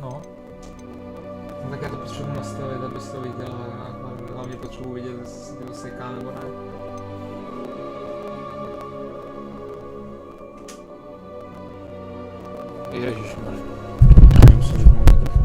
no. No tak já to potřebuji nastavit, abys to viděl a hlavně potřebuji vidět, jestli to seká nebo ne. Ježišmarja. Já musím vypnout mikrofon.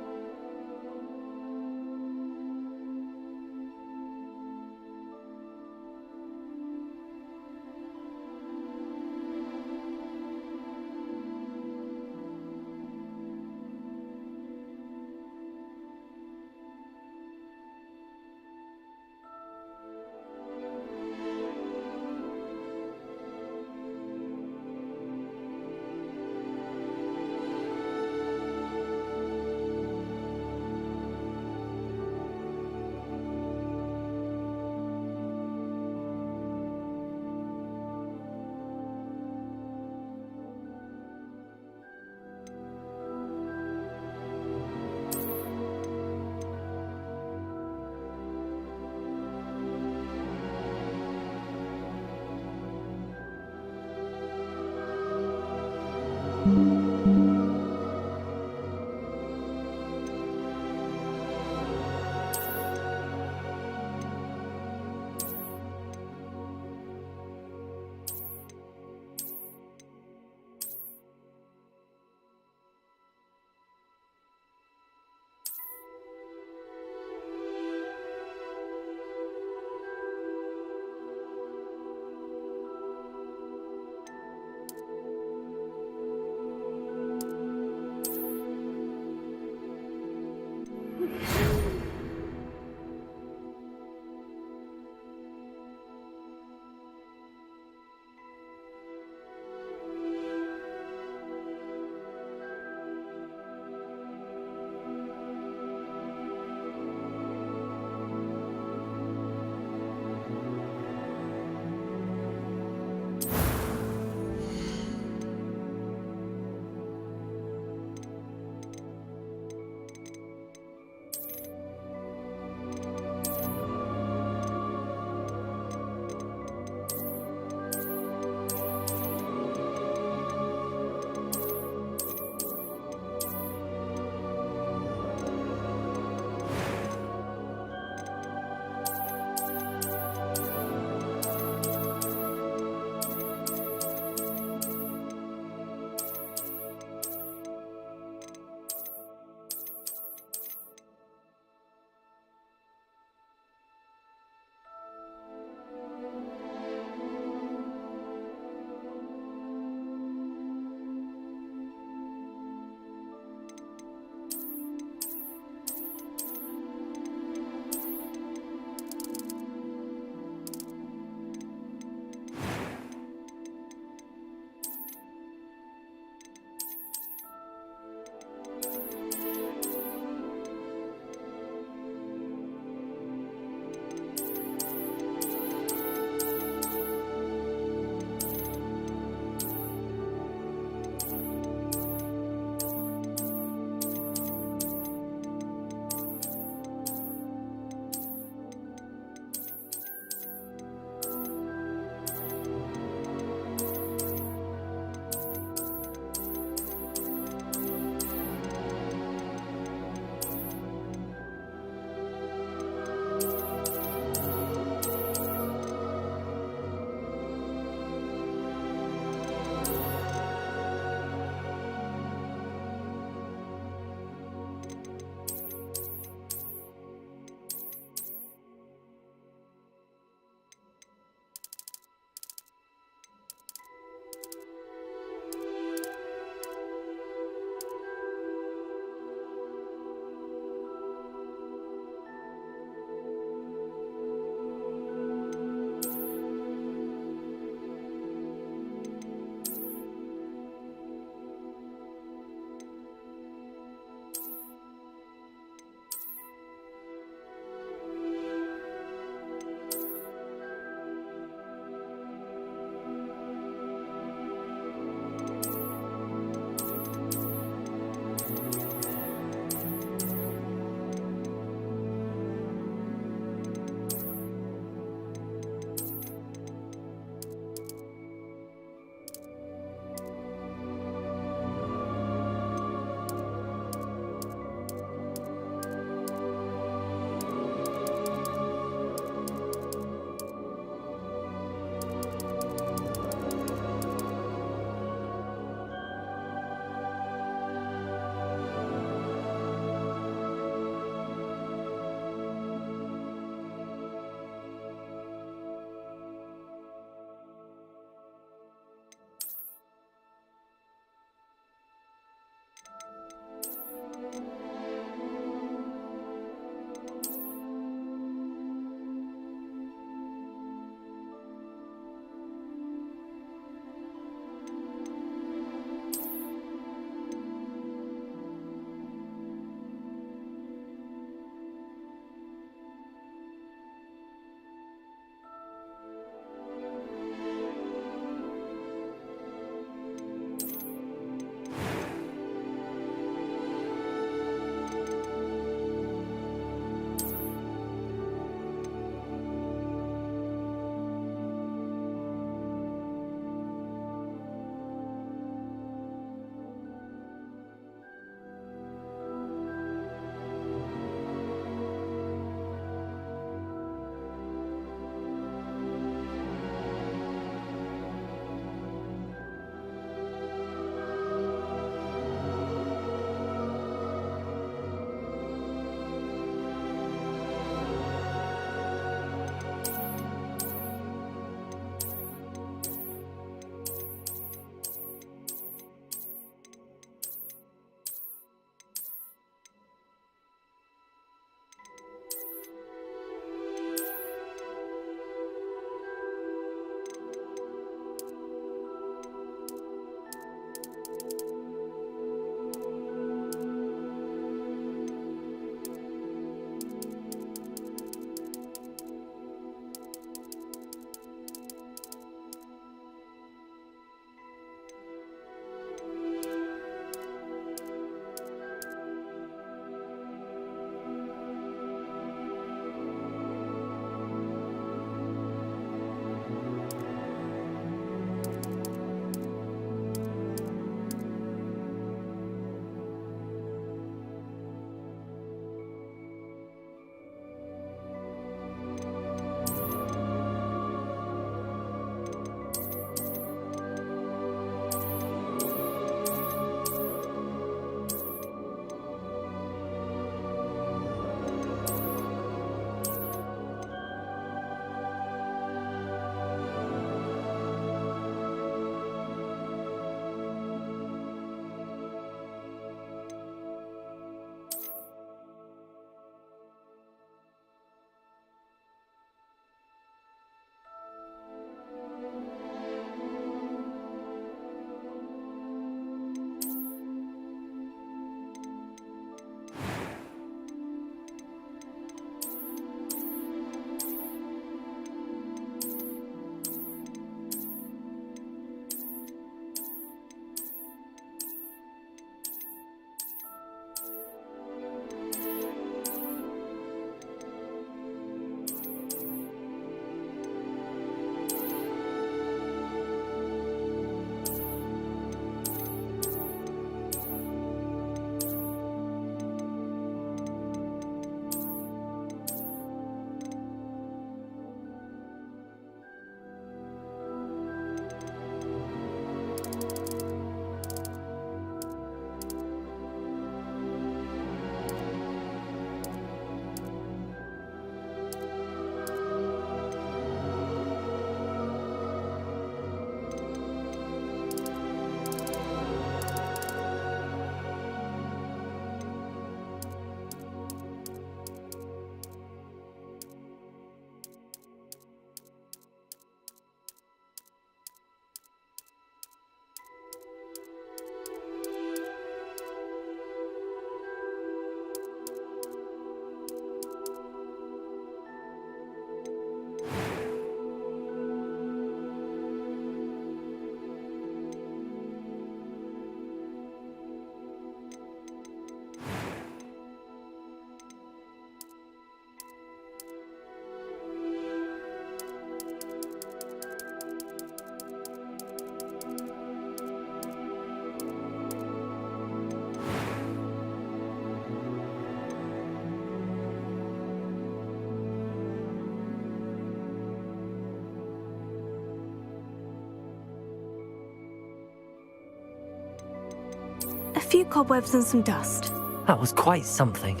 few cobwebs and some dust. That was quite something.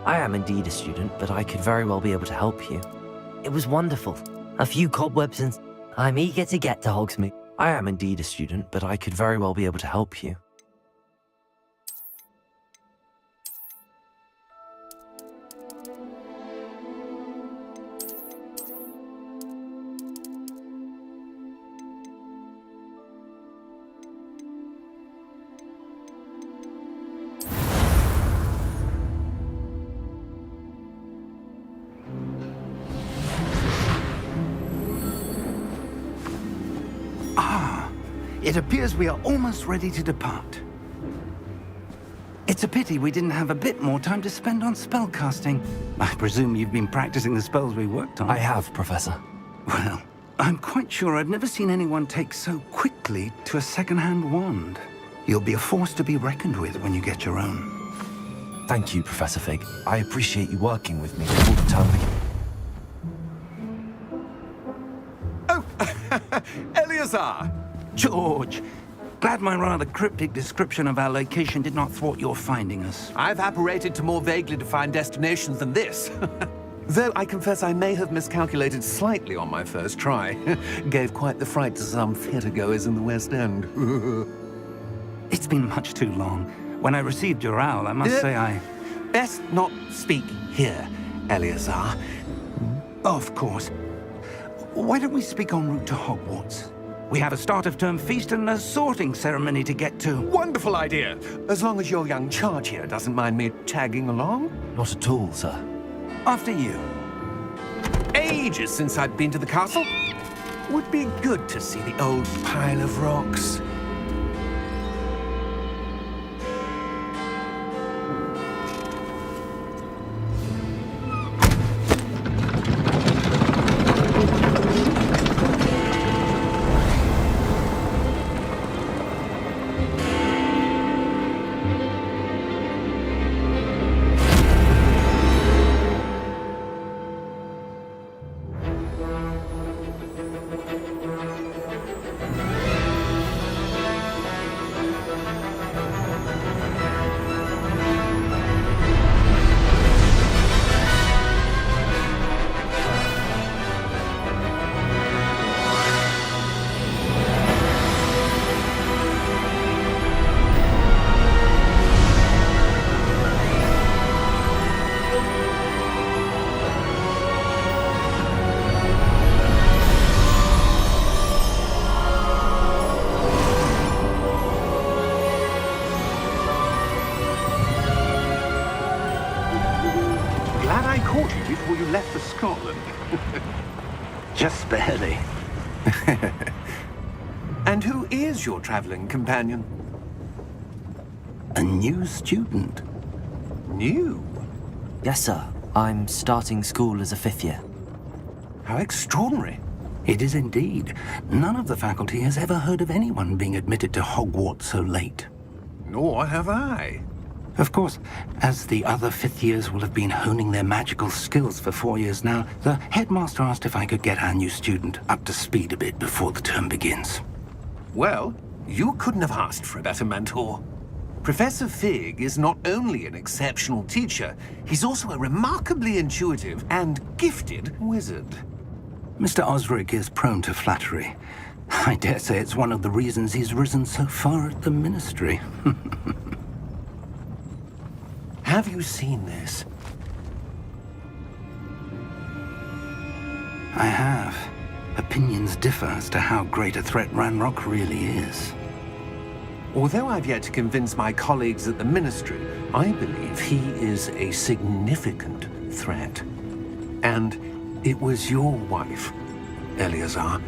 I am indeed a student, but I could very well be able to help you. It was wonderful. A few cobwebs and... I'm eager to get to Hogsmeade. I am indeed a student, but I could very well be able to help you. It appears we are almost ready to depart. It's a pity we didn't have a bit more time to spend on spellcasting. I presume you've been practicing the spells we worked on. I have, Professor. Well, I'm quite sure I've never seen anyone take so quickly to a second-hand wand. You'll be a force to be reckoned with when you get your own. Thank you, Professor Fig. I appreciate you working with me before the term begins. Oh, Eleazar! George, glad my rather cryptic description of our location did not thwart your finding us. I've apparated to more vaguely defined destinations than this. Though I confess I may have miscalculated slightly on my first try. Gave quite the fright to some theatre-goers in the West End. It's been much too long. When I received your owl, I must say I... Best not speak here, Eleazar. Of course. Why don't we speak en route to Hogwarts? We have a start-of-term feast and a sorting ceremony to get to. Wonderful idea! As long as your young charge here doesn't mind me tagging along. Not at all, sir. After you. Ages since I've been to the castle. Would be good to see the old pile of rocks. Before you left for Scotland. Just barely. And who is your traveling companion? A new student. New? Yes, sir. I'm starting school as a 5th year. How extraordinary. It is indeed. None of the faculty has ever heard of anyone being admitted to Hogwarts so late. Nor have I. Of course, as the other 5th years will have been honing their magical skills for 4 years now, the headmaster asked if I could get our new student up to speed a bit before the term begins. Well, you couldn't have asked for a better mentor. Professor Fig is not only an exceptional teacher, he's also a remarkably intuitive and gifted wizard. Mr. Osric is prone to flattery. I dare say it's one of the reasons he's risen so far at the Ministry. Have you seen this? I have. Opinions differ as to how great a threat Ranrock really is. Although I've yet to convince my colleagues at the Ministry, I believe he is a significant threat. And it was your wife, Eleazar,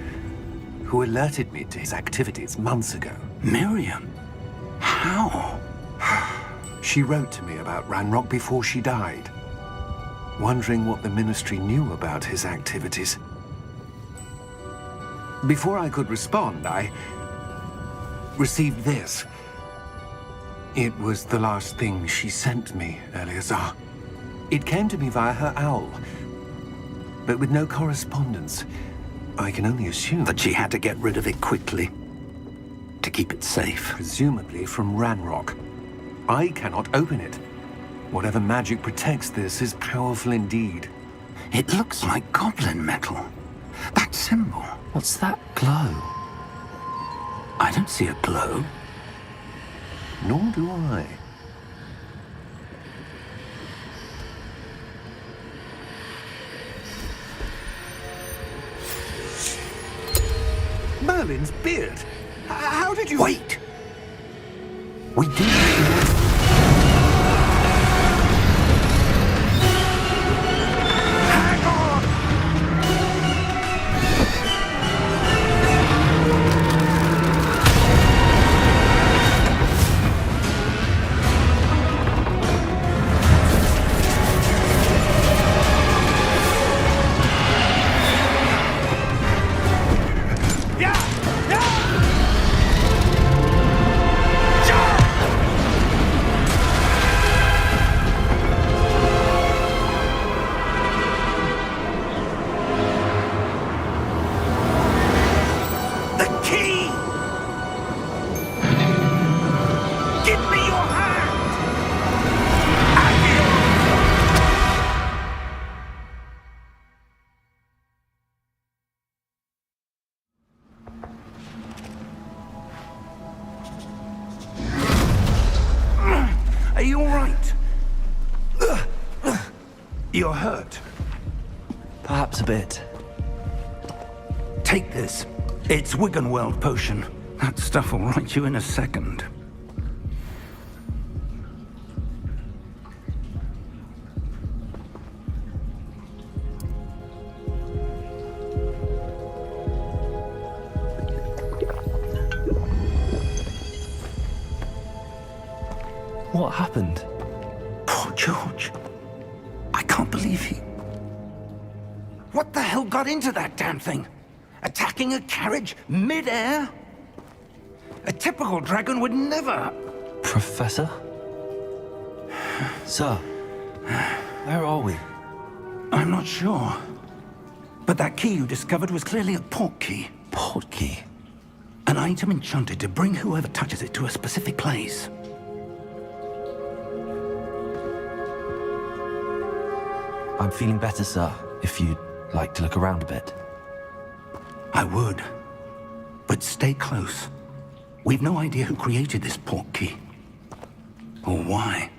who alerted me to his activities months ago. Miriam? How? She wrote to me about Ranrock before she died, wondering what the Ministry knew about his activities. Before I could respond, I received this. It was the last thing she sent me, Eleazar. It came to me via her owl, but with no correspondence. I can only assume That she had to get rid of it quickly to keep it safe. presumably from Ranrock. I cannot open it. Whatever magic protects this is powerful indeed. It looks like goblin metal. That symbol. What's that glow? I don't see a glow. Nor do I. Merlin's beard! How did you... Wait! We do. Hang on! The key! Give me your hand! Are you all right? You're hurt. Perhaps a bit. Take this. It's Wiggenweld potion. That stuff will right you in a second. What happened? Poor George. I can't believe he... What the hell got into that damn thing? Attacking a carriage mid-air? A typical dragon would never... Professor? Sir, where are we? I'm not sure. But that key you discovered was clearly a port key. Port key? An item enchanted to bring whoever touches it to a specific place. I'm feeling better, sir, if you'd like to look around a bit. I would. But stay close. We've no idea who created this port key. Or why.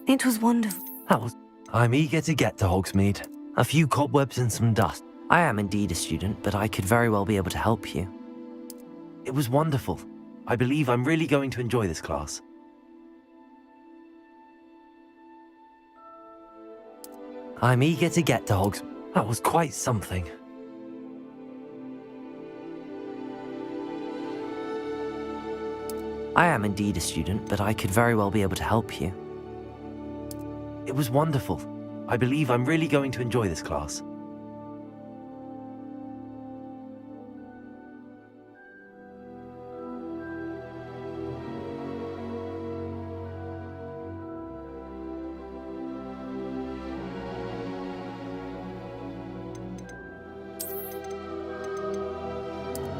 It was wonderful. I'm eager to get to Hogsmeade. A few cobwebs and some dust. I am indeed a student, but I could very well be able to help you. It was wonderful. I believe I'm really going to enjoy this class. I'm eager to get to Hogsmeade. That was quite something. I am indeed a student, but I could very well be able to help you. It was wonderful. I believe I'm really going to enjoy this class.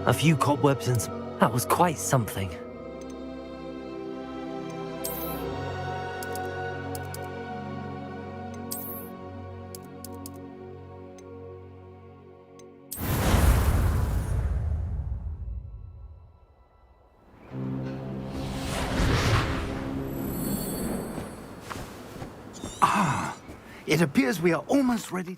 A few cobwebs and that was quite something. It appears we are almost ready.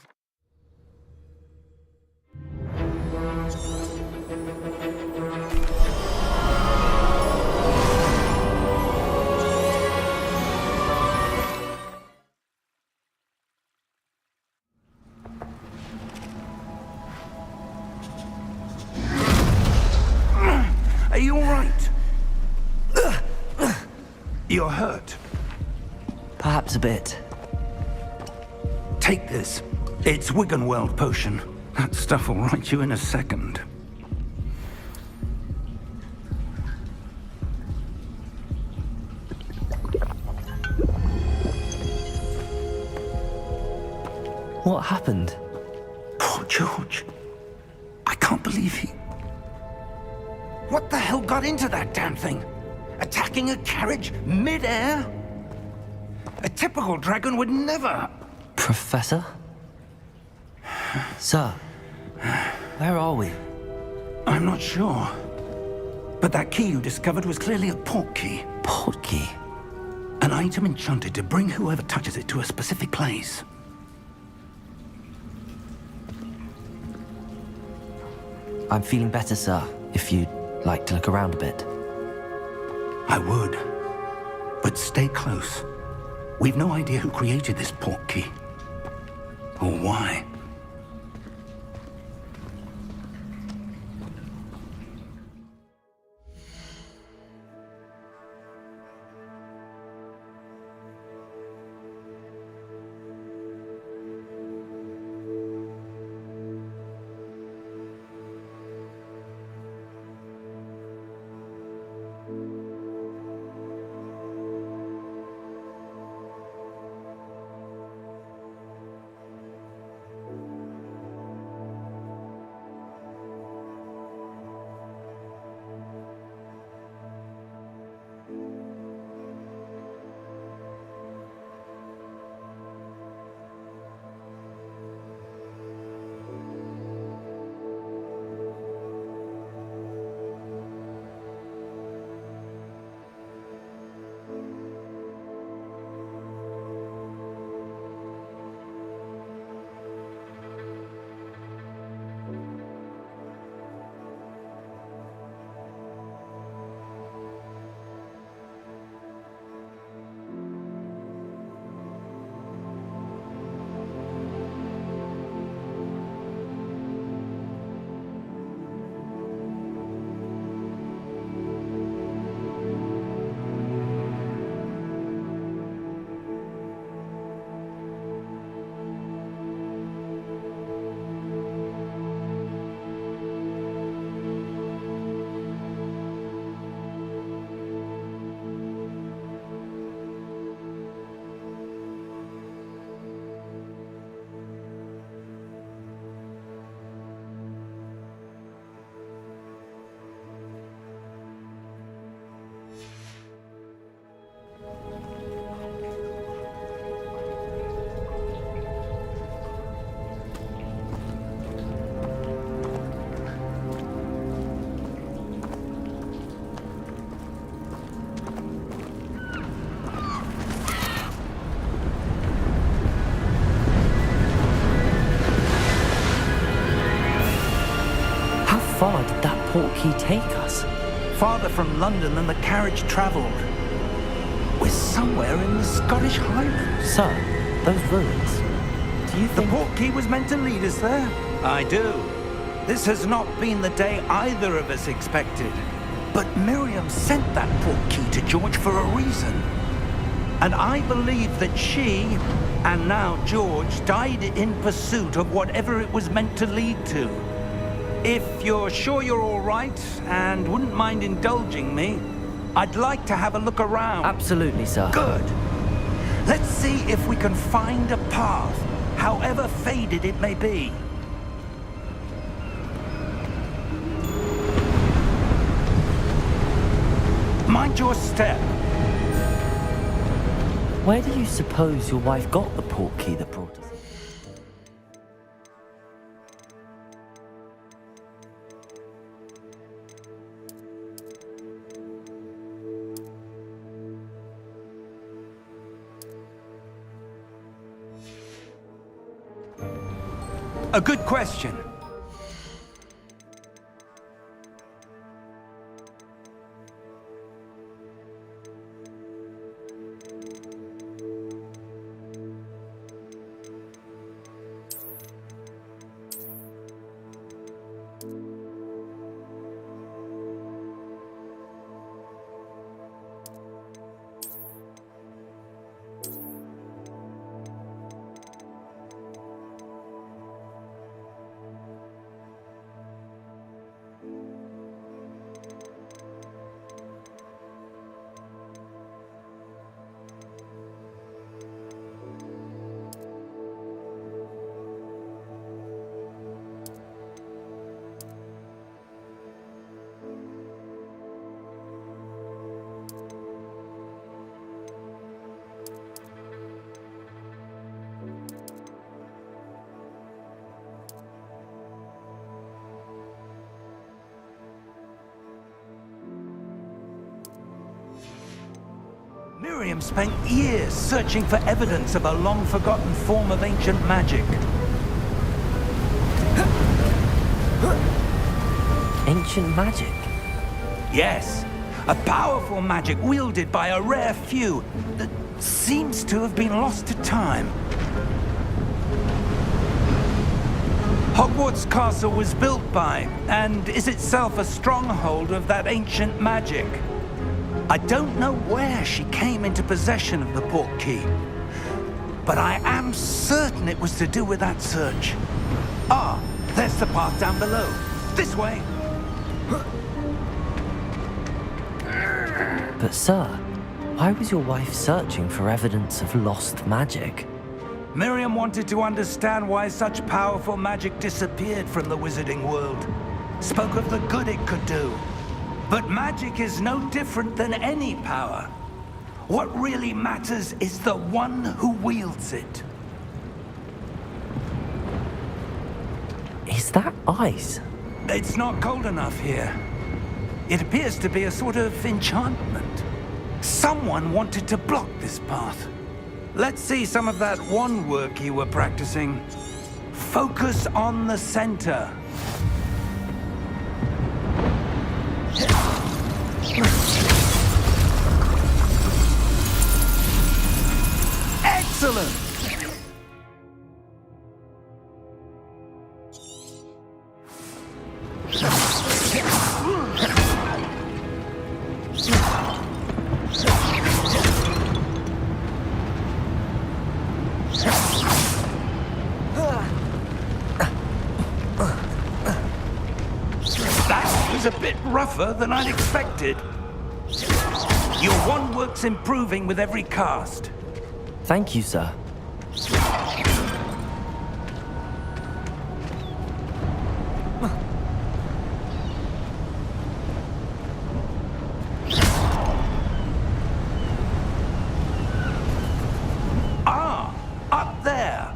Are you all right? You're hurt. Perhaps a bit. Take this. It's Wiggenweld potion. That stuff will right you in a second. What happened? Poor George. I can't believe he... What the hell got into that damn thing? Attacking a carriage mid-air? A typical dragon would never... Professor? Sir, where are we? I'm not sure. But that key you discovered was clearly a port key. Port key? An item enchanted to bring whoever touches it to a specific place. I'm feeling better, sir, if you'd like to look around a bit. I would. But stay close. We've no idea who created this port key. Or why. portkey take us? Farther from London than the carriage travelled. We're somewhere in the Scottish Highlands. Sir, those ruins. Do you The think... portkey was meant to lead us there? I do. This has not been the day either of us expected. But Miriam sent that portkey to George for a reason. And I believe that she, and now George, died in pursuit of whatever it was meant to lead to. If you're sure you're all right, and wouldn't mind indulging me, I'd like to have a look around. Absolutely, sir. Good. Let's see if we can find a path, however faded it may be. Mind your step. Where do you suppose your wife got the portkey that brought us? A good question. Miriam spent years searching for evidence of a long-forgotten form of ancient magic. Ancient magic? Yes, a powerful magic wielded by a rare few that seems to have been lost to time. Hogwarts Castle was built by, and is itself a stronghold of that ancient magic. I don't know where she came into possession of the portkey, but I am certain it was to do with that search. Ah, there's the path down below. This way. But sir, why was your wife searching for evidence of lost magic? Miriam wanted to understand why such powerful magic disappeared from the wizarding world. Spoke of the good it could do. But magic is no different than any power. What really matters is the one who wields it. Is that ice? It's not cold enough here. It appears to be a sort of enchantment. Someone wanted to block this path. Let's see some of that wand work you were practicing. Focus on the center. Excellent! That was a bit rougher than I'd expected. Your wand work's improving with every cast. Thank you, sir. Ah, up there.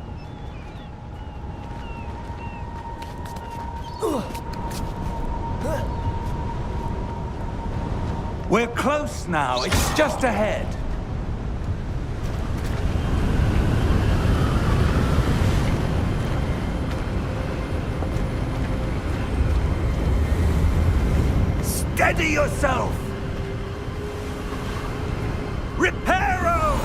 We're close now. It's just ahead. Steady yourself! Reparo!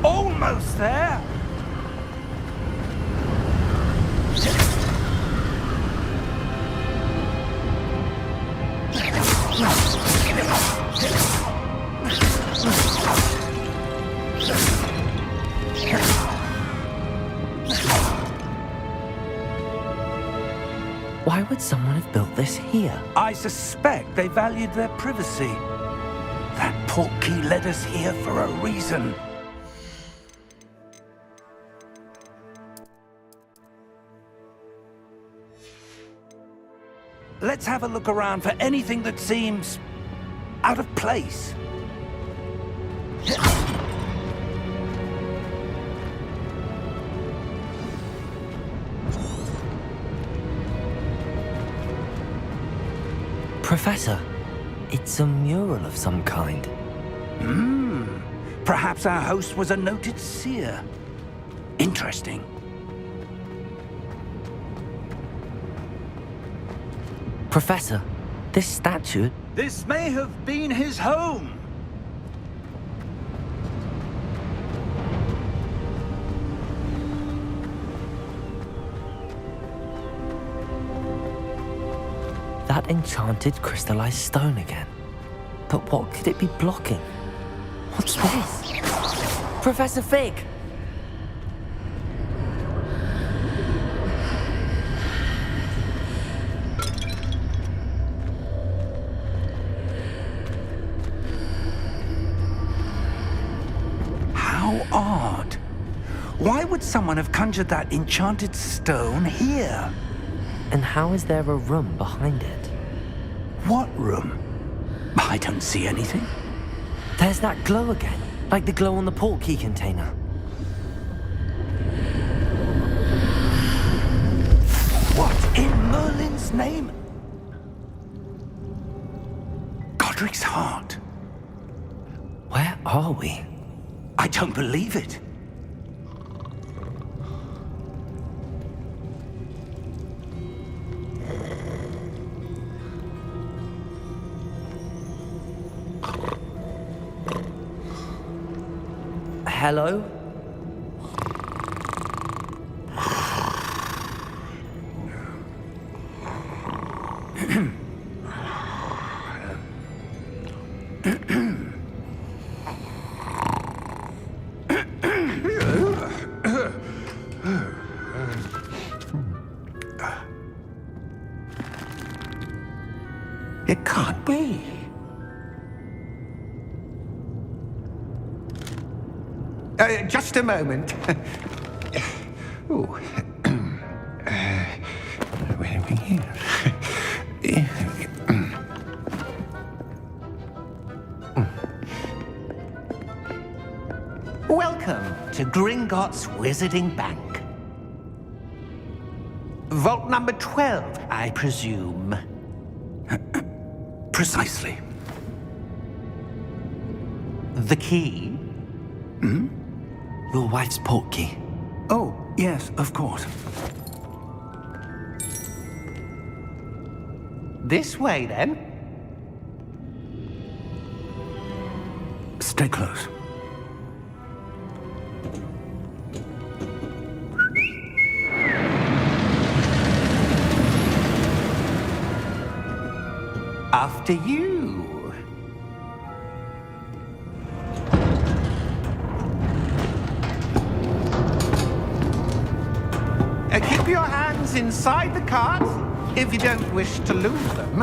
Almost there! Why would someone have built this here? I suspect they valued their privacy. That portkey led us here for a reason. Let's have a look around for anything that seems out of place. Professor, it's a mural of some kind. Perhaps our host was a noted seer. Interesting. Professor, this statue... This may have been his home. That enchanted crystallized stone again. But what could it be blocking? What's this? Professor Fig! How odd. Why would someone have conjured that enchanted stone here? And how is there a room behind it? What room? I don't see anything. There's that glow again, like the glow on the portkey container. What in Merlin's name? Godric's heart. Where are we? I don't believe it. Hello? It can't be. Just a moment. Oh. Where are we here? Welcome to Gringotts Wizarding Bank. Vault number 12, I presume. Precisely. The key? Your wife's portkey. Oh, yes, of course. This way, then. Stay close. After you. Keep your hands inside the cart if you don't wish to lose them.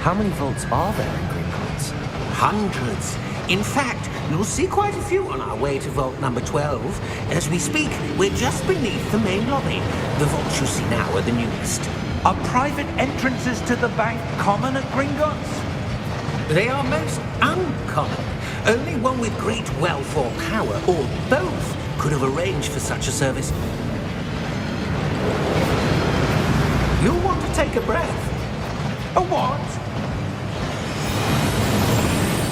How many vaults are there in Gringotts? Hundreds. In fact, you'll see quite a few on our way to vault number 12. As we speak, we're just beneath the main lobby. The vaults you see now are the newest. Are private entrances to the bank common at Gringotts? They are most uncommon. Only one with great wealth or power, or both, could have arranged for such a service. You'll want to take a breath. A what?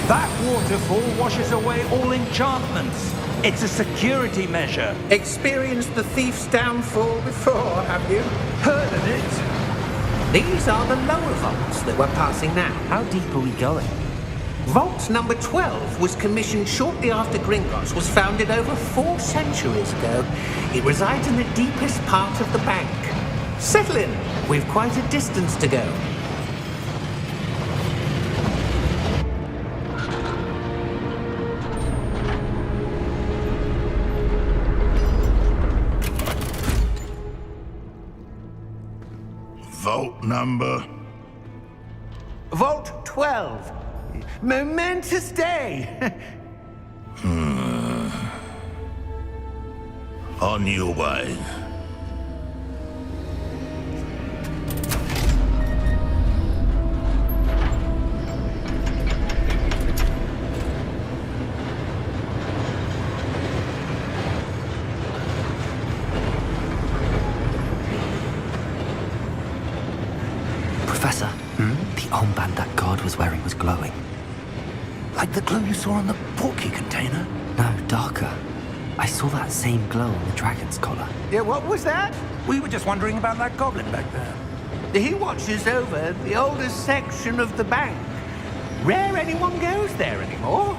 That waterfall washes away all enchantments. It's a security measure. Experienced the thief's downfall before, have you? Heard of it? These are the lower vaults that we're passing now. How deep are we going? Vault number 12 was commissioned shortly after Gringotts was founded over 4 centuries ago. It resides in the deepest part of the bank. Settle in. We've quite a distance to go. Vault number? Vault 12. Momentous day. On your way. Professor, the armband that guard was wearing was glowing. Like the glow you saw on the porky container? No, darker. I saw that same glow on the dragon's collar. Yeah, what was that? We were just wondering about that goblin back there. He watches over the oldest section of the bank. Rare anyone goes there anymore.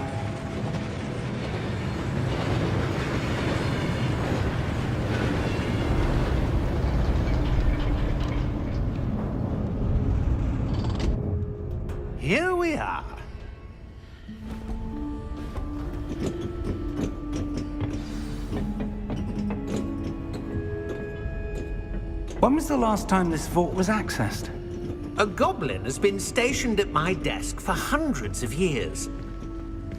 Here we are. When was the last time this vault was accessed? A goblin has been stationed at my desk for hundreds of years.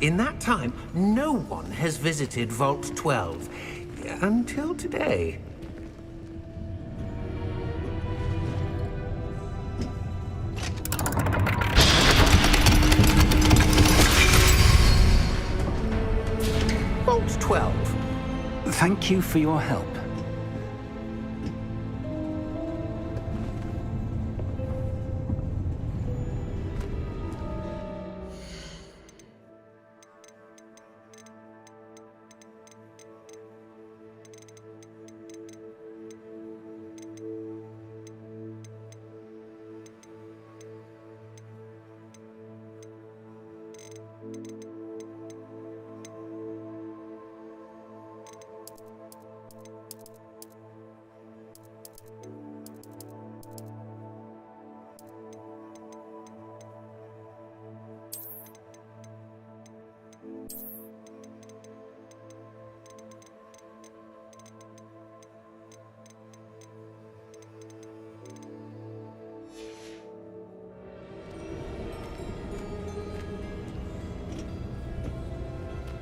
In that time, no one has visited Vault 12 until today. Vault 12. Thank you for your help.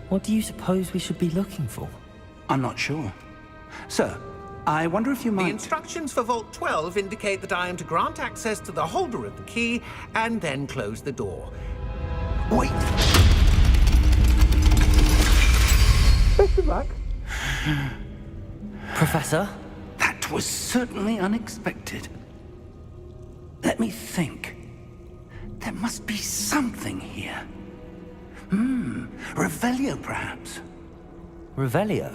What do you suppose we should be looking for? I'm not sure. Sir, I wonder if you The might... instructions for Vault 12 indicate that I am to grant access to the holder of the key and then close the door. Wait! Best of luck. Professor? That was certainly unexpected. Let me think. There must be something here. Revelio, perhaps? Revelio?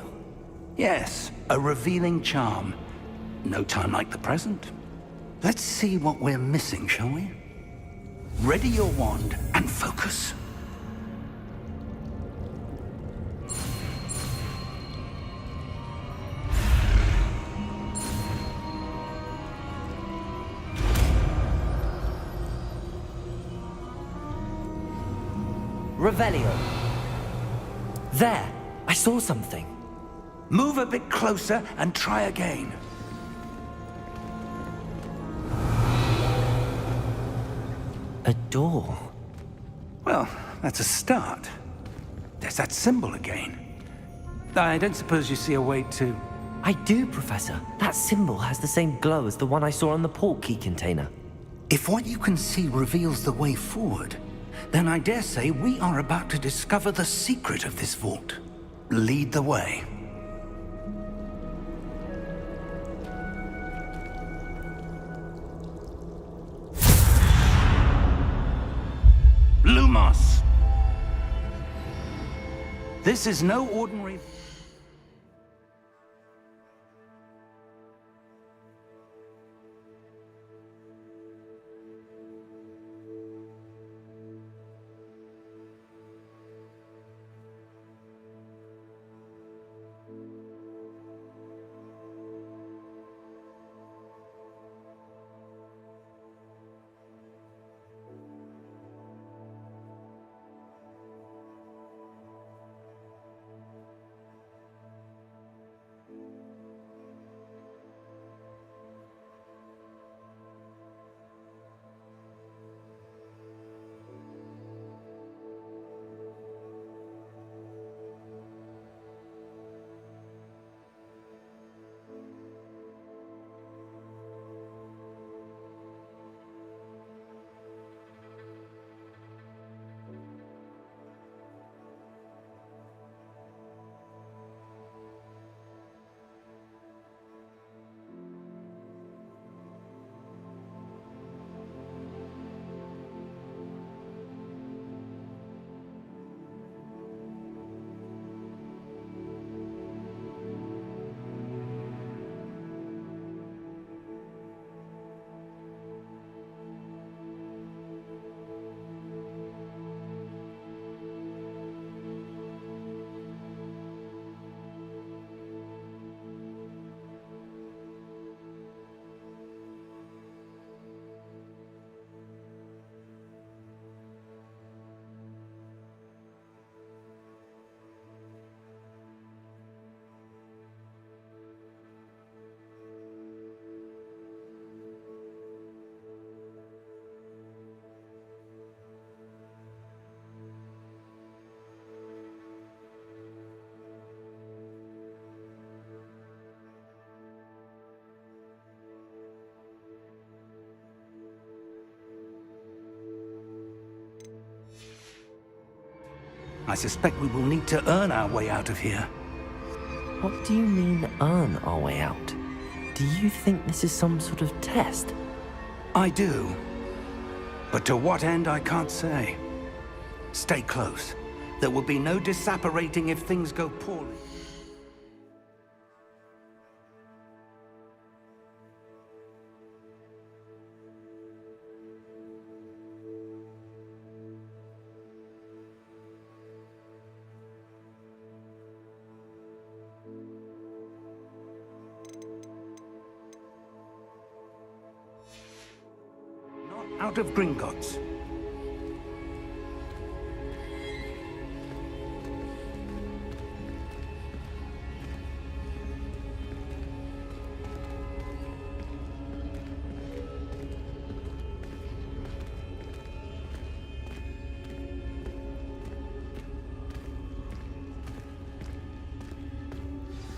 Yes, a revealing charm. No time like the present. Let's see what we're missing, shall we? Ready your wand and focus. Revelio. There! I saw something. Move a bit closer and try again. A door. Well, that's a start. There's that symbol again. I don't suppose you see a way to... I do, Professor. That symbol has the same glow as the one I saw on the port key container. If what you can see reveals the way forward, then I dare say we are about to discover the secret of this vault. Lead the way. Lumos! This is no ordinary... I suspect we will need to earn our way out of here. What do you mean, earn our way out? Do you think this is some sort of test? I do. But to what end, I can't say. Stay close. There will be no disapparating if things go poorly. Out of Gringotts.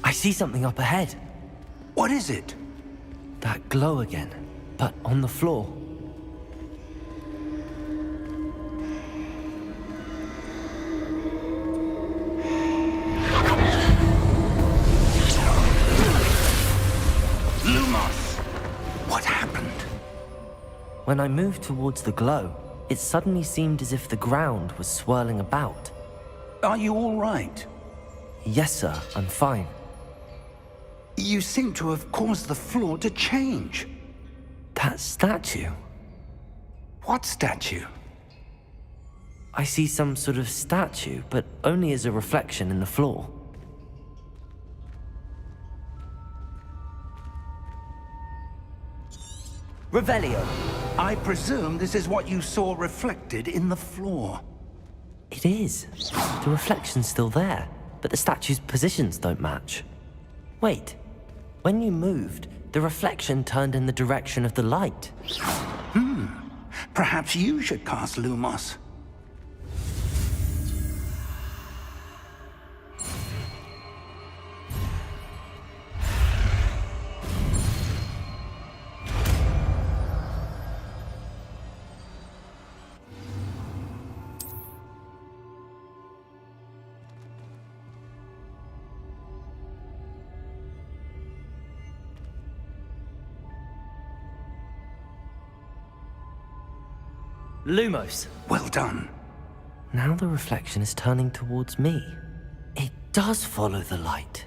I see something up ahead. What is it? That glow again, but on the floor. When I moved towards the glow, it suddenly seemed as if the ground was swirling about. Are you all right? Yes, sir, I'm fine. You seem to have caused the floor to change. That statue? What statue? I see some sort of statue, but only as a reflection in the floor. Revelio. I presume this is what you saw reflected in the floor. It is. The reflection's still there, but the statue's positions don't match. Wait. When you moved, the reflection turned in the direction of the light. Perhaps you should cast Lumos. Lumos. Well done. Now the reflection is turning towards me. It does follow the light.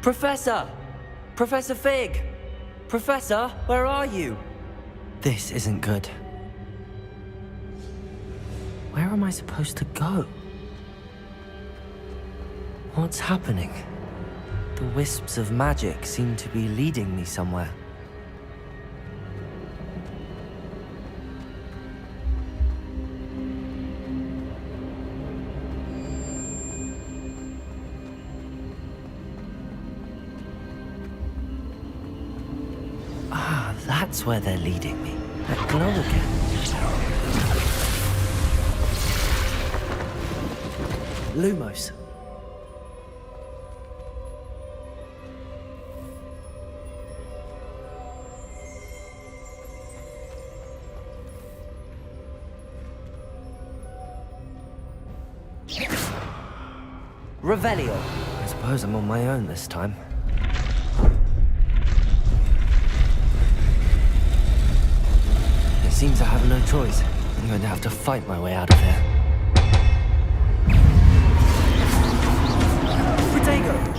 Professor! Professor Fig! Professor, where are you? This isn't good. Where am I supposed to go? What's happening? The wisps of magic seem to be leading me somewhere. That's where they're leading me. That glow again. Lumos. Revelio. I suppose I'm on my own this time. Seems I have no choice. I'm going to have to fight my way out of here. Protego!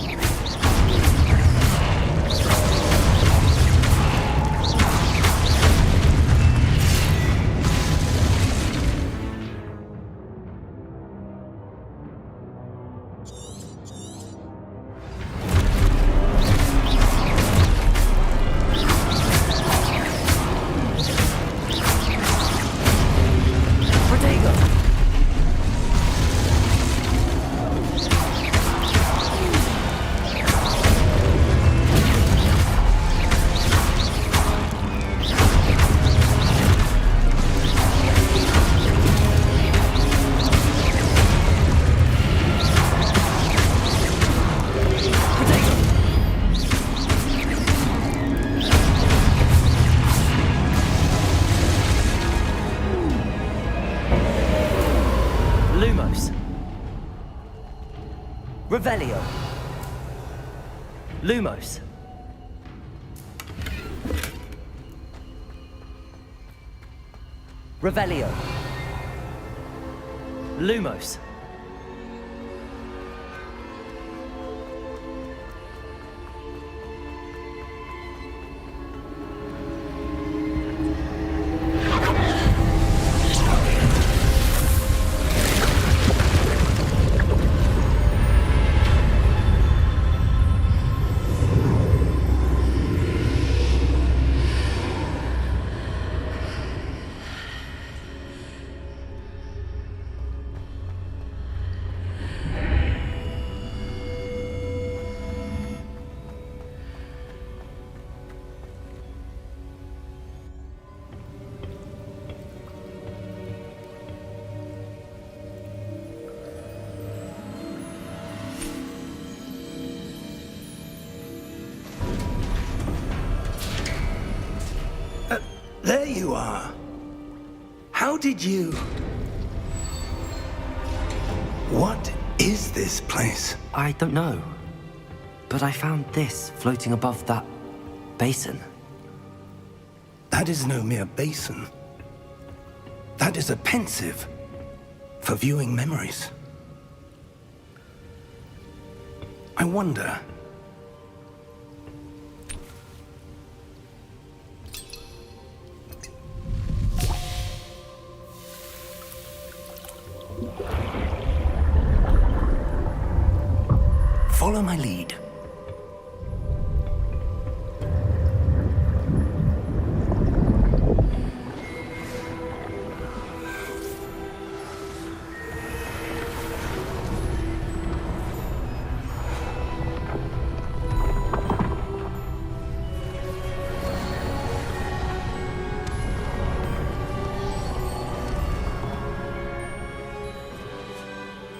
Revelio. Lumos. Revelio. Lumos. There you are. How did you... What is this place? I don't know. But I found this floating above that basin. That is no mere basin. That is a pensive for viewing memories. I wonder... Follow my lead.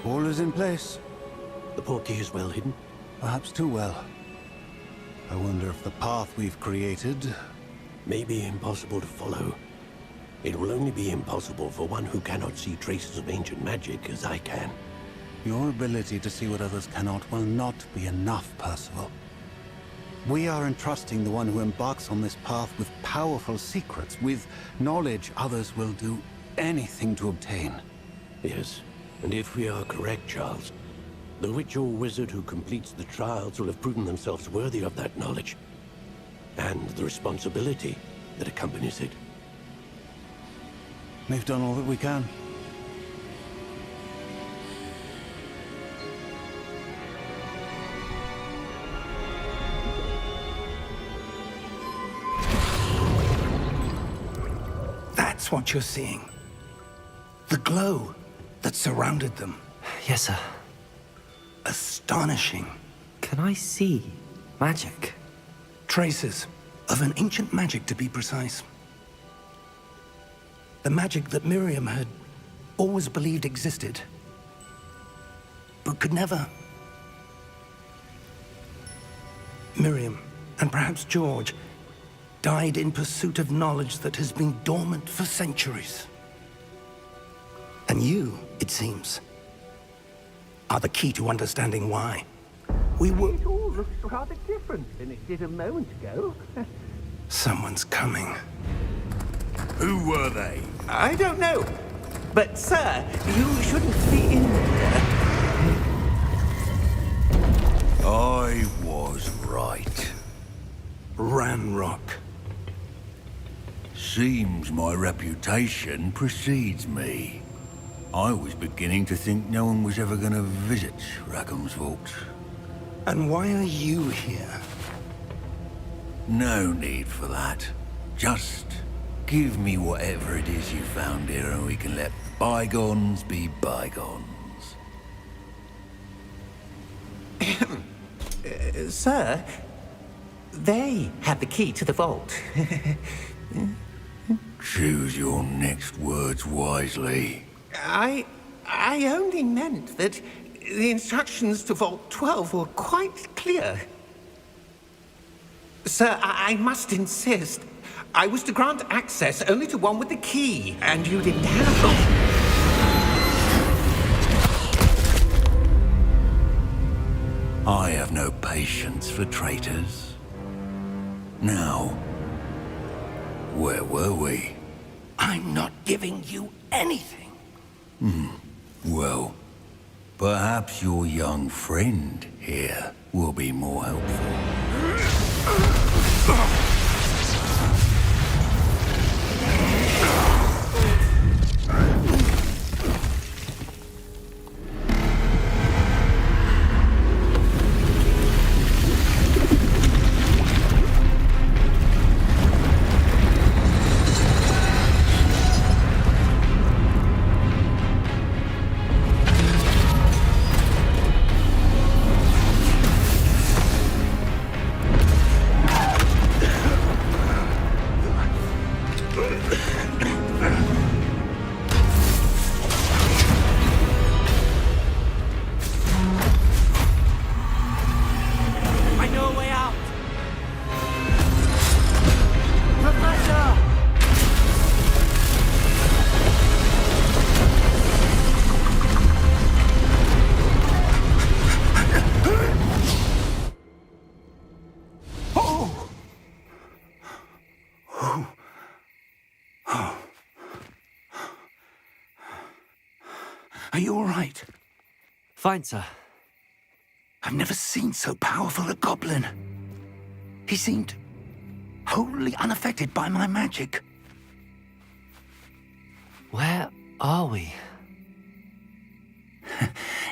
All is in place. The portkey is well hidden. Perhaps too well. I wonder if the path we've created... May be impossible to follow. It will only be impossible for one who cannot see traces of ancient magic as I can. Your ability to see what others cannot will not be enough, Percival. We are entrusting the one who embarks on this path with powerful secrets, with knowledge others will do anything to obtain. Yes, and if we are correct, Charles, the witch or wizard who completes the trials will have proven themselves worthy of that knowledge, and the responsibility that accompanies it. We've done all that we can. That's what you're seeing. The glow that surrounded them. Yes, sir. Astonishing. Can I see magic? Traces of an ancient magic, to be precise. The magic that Miriam had always believed existed, but could never. Miriam, and perhaps George, died in pursuit of knowledge that has been dormant for centuries. And you, it seems, are the key to understanding why. We were... It all looks rather different than it did a moment ago. Someone's coming. Who were they? I don't know. But, sir, you shouldn't be in there. I was right. Ranrock. Seems my reputation precedes me. I was beginning to think no one was ever gonna visit Rackham's vault. And why are you here? No need for that. Just give me whatever it is you found here and we can let bygones be bygones. Sir, they had the key to the vault. Choose your next words wisely. I only meant that the instructions to Vault 12 were quite clear. Sir, I must insist. I was to grant access only to one with the key, and you didn't have it. I have no patience for traitors. Now, where were we? I'm not giving you anything. Well, perhaps your young friend here will be more helpful. Are you all right? Fine, sir. I've never seen so powerful a goblin. He seemed wholly unaffected by my magic. Where are we?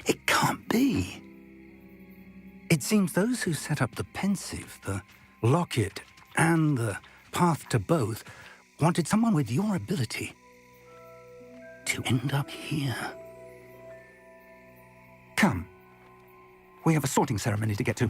It can't be. It seems those who set up the pensive, the locket, and the path to both wanted someone with your ability to end up here. Come. We have a sorting ceremony to get to.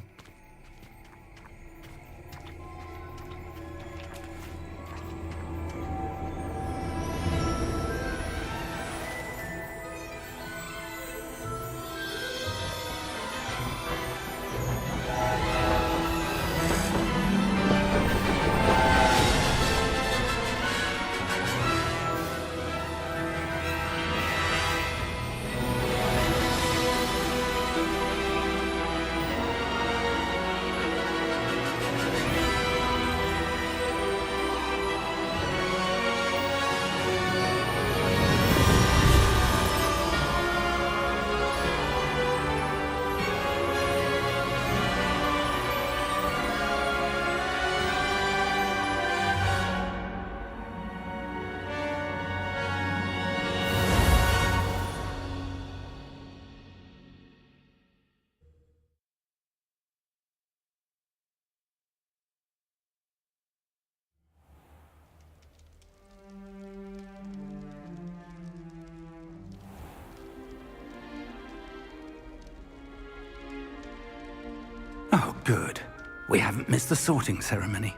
Oh, good. We haven't missed the sorting ceremony.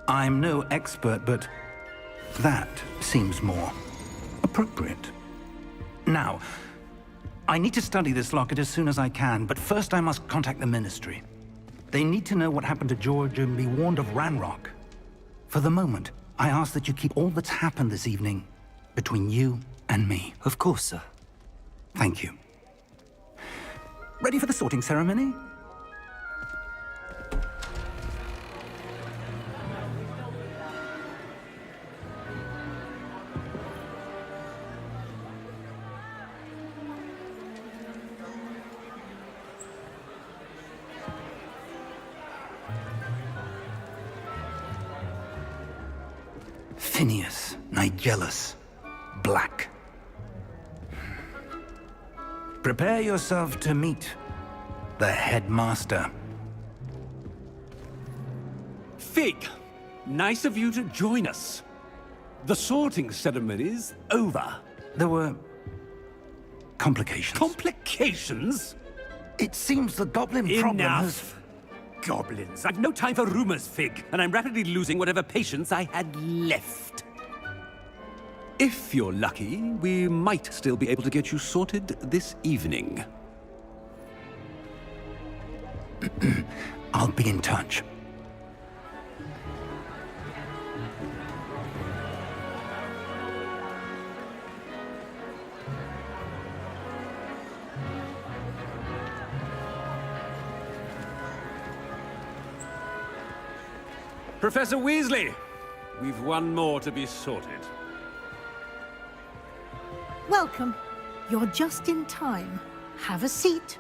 I'm no expert, but that seems more appropriate. Now, I need to study this locket as soon as I can, but first I must contact the Ministry. They need to know what happened to George and be warned of Ranrock. For the moment, I ask that you keep all that's happened this evening between you and me. Of course, sir. Thank you. Ready for the sorting ceremony? Phineas, Nigellus, Black. Prepare yourself to meet the headmaster. Fig, nice of you to join us. The sorting ceremony's over. There were complications. Complications? It seems the goblin problem has... Enough! Goblins. I've no time for rumors, Fig, and I'm rapidly losing whatever patience I had left. If you're lucky, we might still be able to get you sorted this evening. I'll be in touch. Professor Weasley, we've one more to be sorted. Welcome. You're just in time. Have a seat.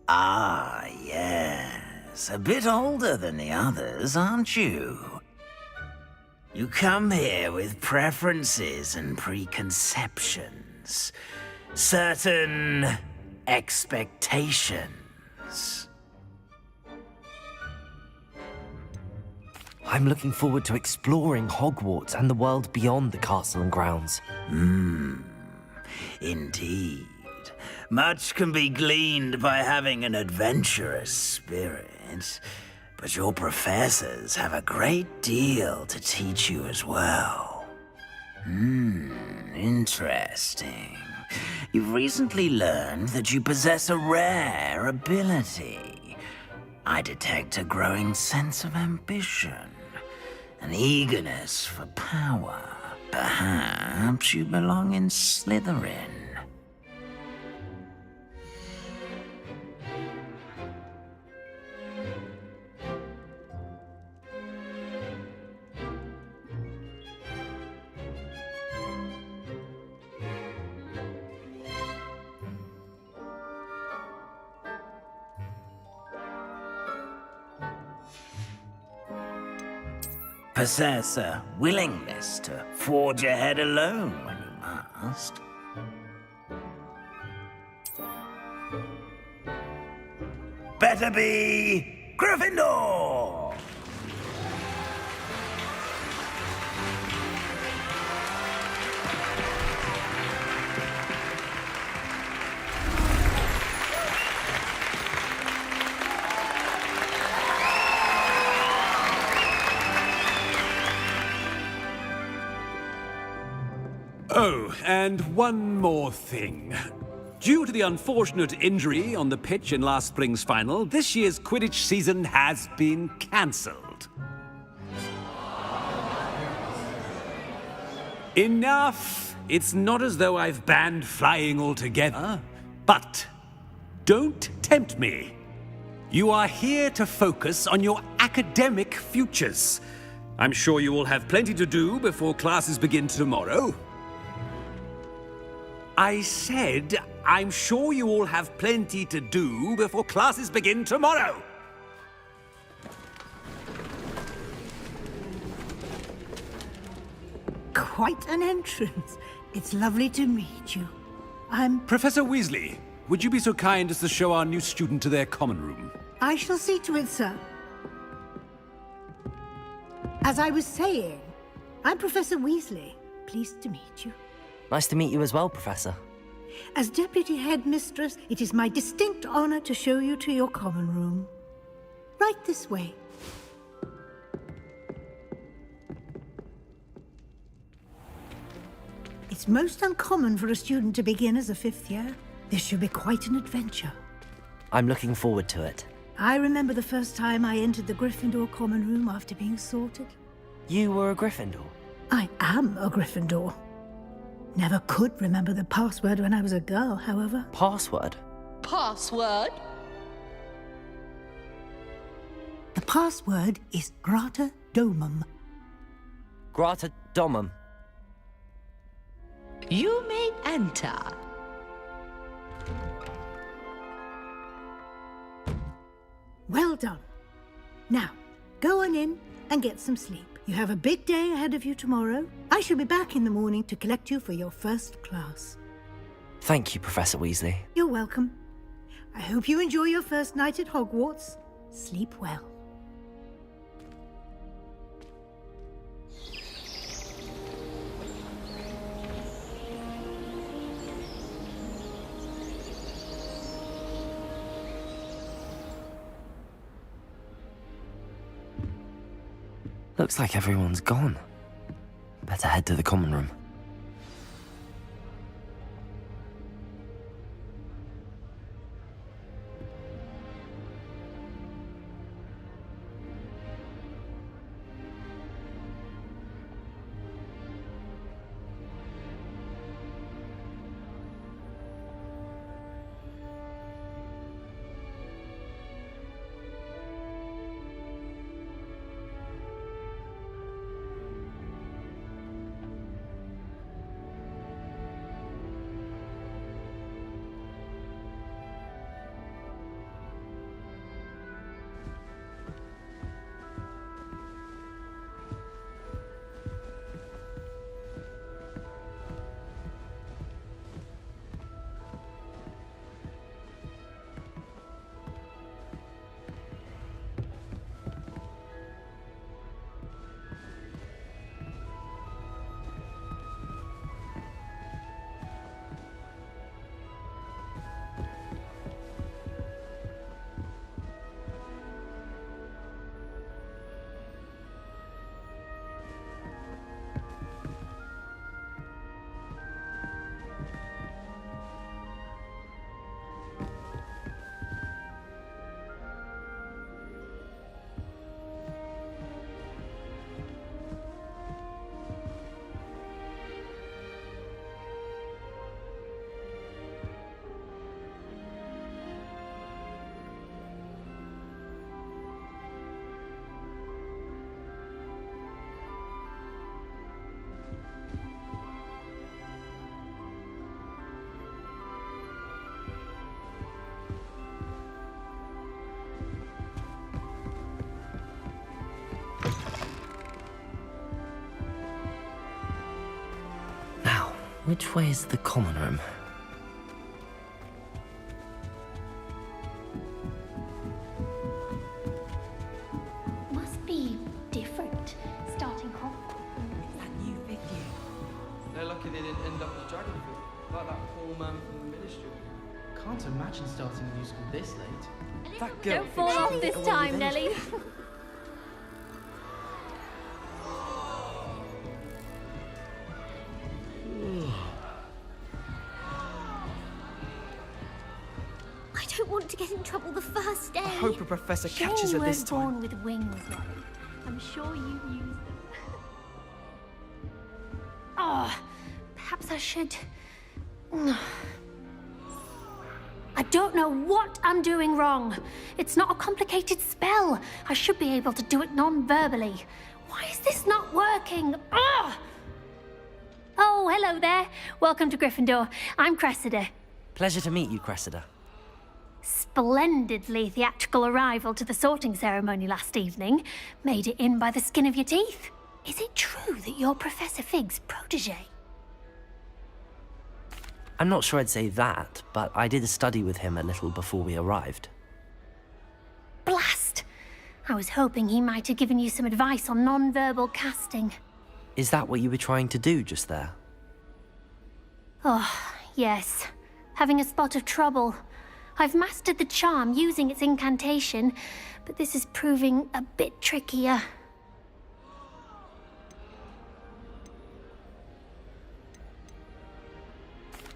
Ah, yes. A bit older than the others, aren't you? You come here with preferences and preconceptions. Certain expectations. I'm looking forward to exploring Hogwarts and the world beyond the castle and grounds. Indeed. Much can be gleaned by having an adventurous spirit, but your professors have a great deal to teach you as well. Interesting. You've recently learned that you possess a rare ability. I detect a growing sense of ambition, an eagerness for power. Perhaps you belong in Slytherin. possess a willingness to forge ahead alone when you must. Better be Gryffindor! Oh, and one more thing. Due to the unfortunate injury on the pitch in last spring's final, this year's Quidditch season has been cancelled. Enough! It's not as though I've banned flying altogether, but don't tempt me. You are here to focus on your academic futures. I'm sure you will have plenty to do before classes begin tomorrow. I said, I'm sure you all have plenty to do before classes begin tomorrow. Quite an entrance. It's lovely to meet you. I'm... Professor Weasley, would you be so kind as to show our new student to their common room? I shall see to it, sir. As I was saying, I'm Professor Weasley. Pleased to meet you. Nice to meet you as well, Professor. As Deputy Headmistress, it is my distinct honor to show you to your common room. Right this way. It's most uncommon for a student to begin as a fifth year. This should be quite an adventure. I'm looking forward to it. I remember the first time I entered the Gryffindor common room after being sorted. You were a Gryffindor? I am a Gryffindor. Never could remember the password when I was a girl, however. Password? Password? The password is Grata Domum. Grata Domum. You may enter. Well done. Now, go on in and get some sleep. You have a big day ahead of you tomorrow. I shall be back in the morning to collect you for your first class. Thank you, Professor Weasley. You're welcome. I hope you enjoy your first night at Hogwarts. Sleep well. Looks like everyone's gone. Better head to the common room. Which way is the common room? Must be different, starting off. That new big year. They're lucky they didn't end up as dragon food, like that poor man from the ministry. Can't imagine starting a new school this late. That girl. Don't fall off this time, Nelly. I don't want to get in trouble the first day. I hope a professor Shame catches you her this weren't time. born with wings, Nelly. I'm sure you used them. Oh, perhaps I should. I don't know what I'm doing wrong. It's not a complicated spell. I should be able to do it non-verbally. Why is this not working? Ugh! Oh, hello there. Welcome to Gryffindor. I'm Cressida. Pleasure to meet you, Cressida. Splendidly theatrical arrival to the sorting ceremony last evening. Made it in by the skin of your teeth. Is it true that you're Professor Fig's protege? I'm not sure I'd say that, but I did study with him a little before we arrived. Blast! I was hoping he might have given you some advice on non-verbal casting. Is that what you were trying to do just there? Oh, yes. Having a spot of trouble. I've mastered the charm using its incantation, but this is proving a bit trickier.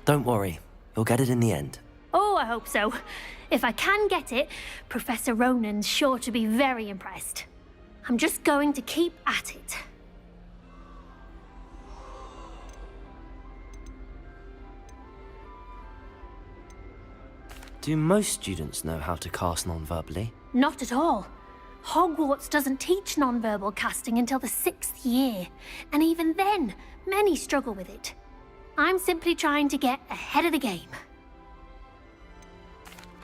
Don't worry, you'll get it in the end. Oh, I hope so. If I can get it, Professor Ronan's sure to be very impressed. I'm just going to keep at it. Do most students know how to cast non-verbally? Not at all. Hogwarts doesn't teach non-verbal casting until the 6th year, and even then, many struggle with it. I'm simply trying to get ahead of the game.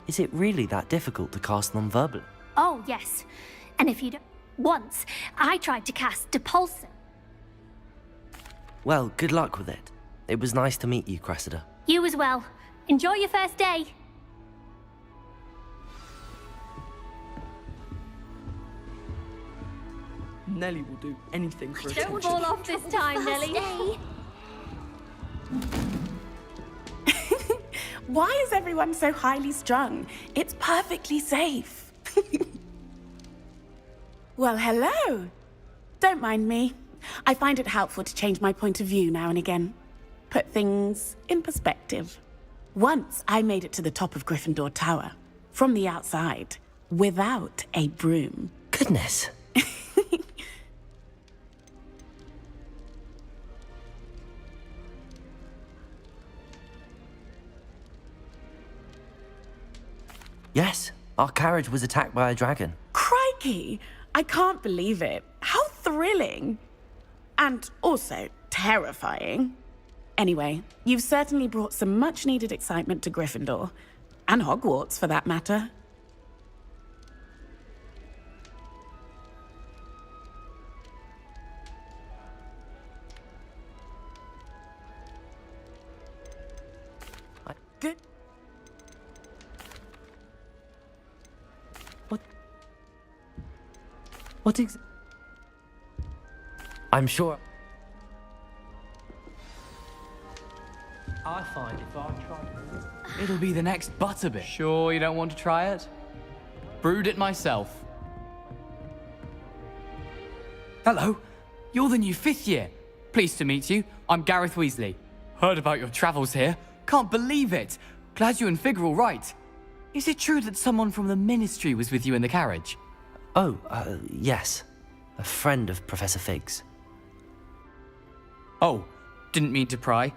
Is it really that difficult to cast non-verbally? Oh, yes. And if you don't... Once, I tried to cast Depulsor. Well, good luck with it. It was nice to meet you, Cressida. You as well. Enjoy your first day. Nelly will do anything for Don't attention. fall off this time, Nelly. Why is everyone so highly strung? It's perfectly safe. Well, hello. Don't mind me. I find it helpful to change my point of view now and again. Put things in perspective. Once I made it to the top of Gryffindor Tower, from the outside, without a broom. Goodness. Yes, our carriage was attacked by a dragon. Crikey! I can't believe it. How thrilling! And also terrifying. Anyway, you've certainly brought some much-needed excitement to Gryffindor. And Hogwarts, for that matter. Good. What I'm sure... I find if I try... It'll be the next Butterbit. Sure you don't want to try it? Brewed it myself. Hello, you're the new 5th year. Pleased to meet you. I'm Gareth Weasley. Heard about your travels here. Can't believe it. Glad you and Fig are all right. Is it true that someone from the Ministry was with you in the carriage? Oh, yes. A friend of Professor Fig's. Oh, didn't mean to pry.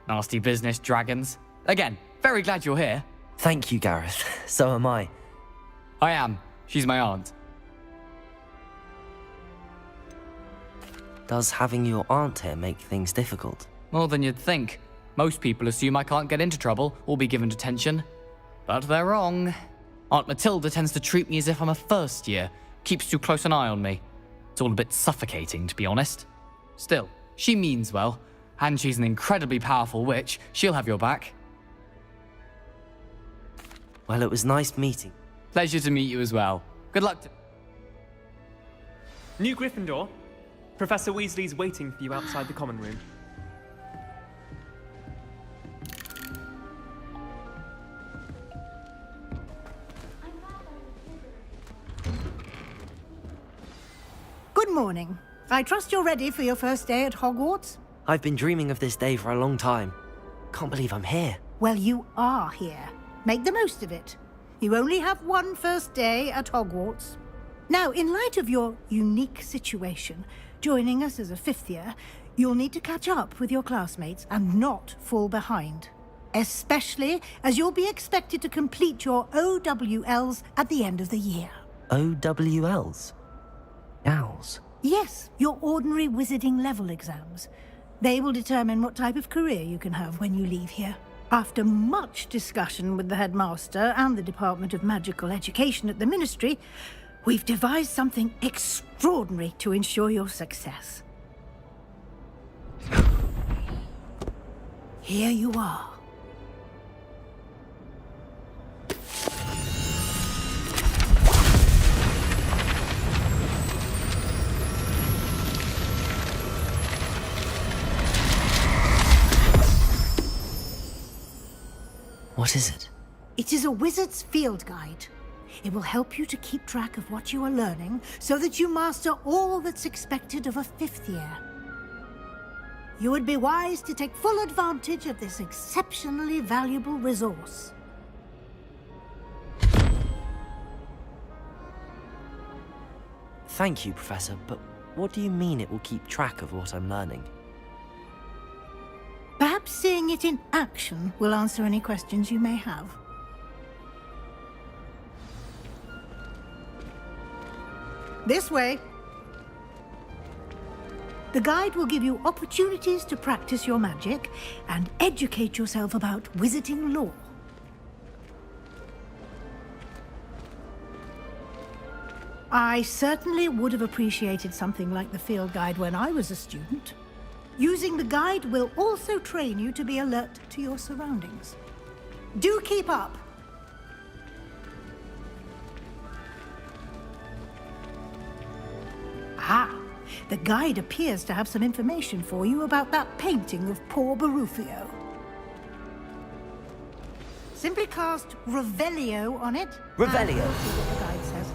Nasty business, dragons. Again, very glad you're here. Thank you, Gareth. So am I. I am. She's my aunt. Does having your aunt here make things difficult? More than you'd think. Most people assume I can't get into trouble or be given detention. But they're wrong. Aunt Matilda tends to treat me as if I'm a first year. Keeps too close an eye on me. It's all a bit suffocating, to be honest. Still, she means well. And she's an incredibly powerful witch. She'll have your back. Well, it was nice meeting. Pleasure to meet you as well. Good luck to... New Gryffindor. Professor Weasley's waiting for you outside the common room. Good morning. I trust you're ready for your first day at Hogwarts? I've been dreaming of this day for a long time. Can't believe I'm here. Well, you are here. Make the most of it. You only have one first day at Hogwarts. Now, in light of your unique situation, joining us as a fifth year, you'll need to catch up with your classmates and not fall behind. Especially as you'll be expected to complete your OWLs at the end of the year. OWLs? Owls? Yes, your ordinary wizarding level exams. They will determine what type of career you can have when you leave here. After much discussion with the headmaster and the Department of Magical Education at the Ministry, we've devised something extraordinary to ensure your success. Here you are. What is it? It is a wizard's field guide. It will help you to keep track of what you are learning so that you master all that's expected of a fifth year. You would be wise to take full advantage of this exceptionally valuable resource. Thank you, Professor, but what do you mean it will keep track of what I'm learning? Perhaps seeing it in action will answer any questions you may have. This way. The guide will give you opportunities to practice your magic and educate yourself about wizarding lore. I certainly would have appreciated something like the field guide when I was a student. Using the guide will also train you to be alert to your surroundings. Do keep up! Ah, the guide appears to have some information for you about that painting of poor Barufio. Simply cast Revelio on it. Revelio? And we'll see what the guide says.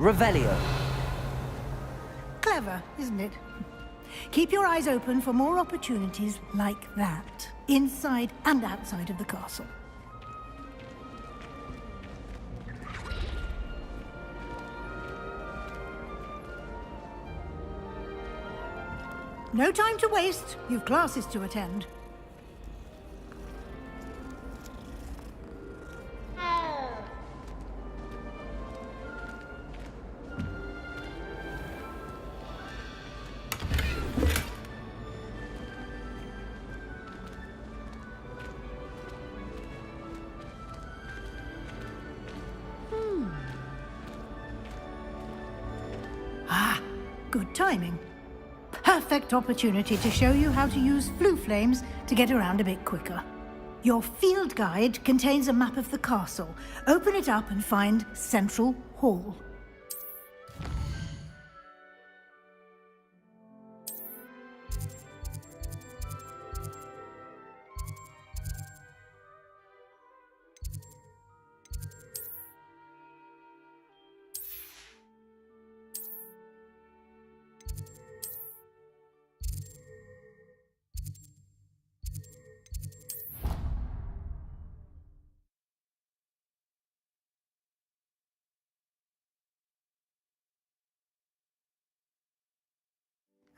Revelio. Clever, isn't it? Keep your eyes open for more opportunities like that, inside and outside of the castle. No time to waste. You've classes to attend. Ah, good timing. Perfect opportunity to show you how to use flue flames to get around a bit quicker. Your field guide contains a map of the castle. Open it up and find Central Hall.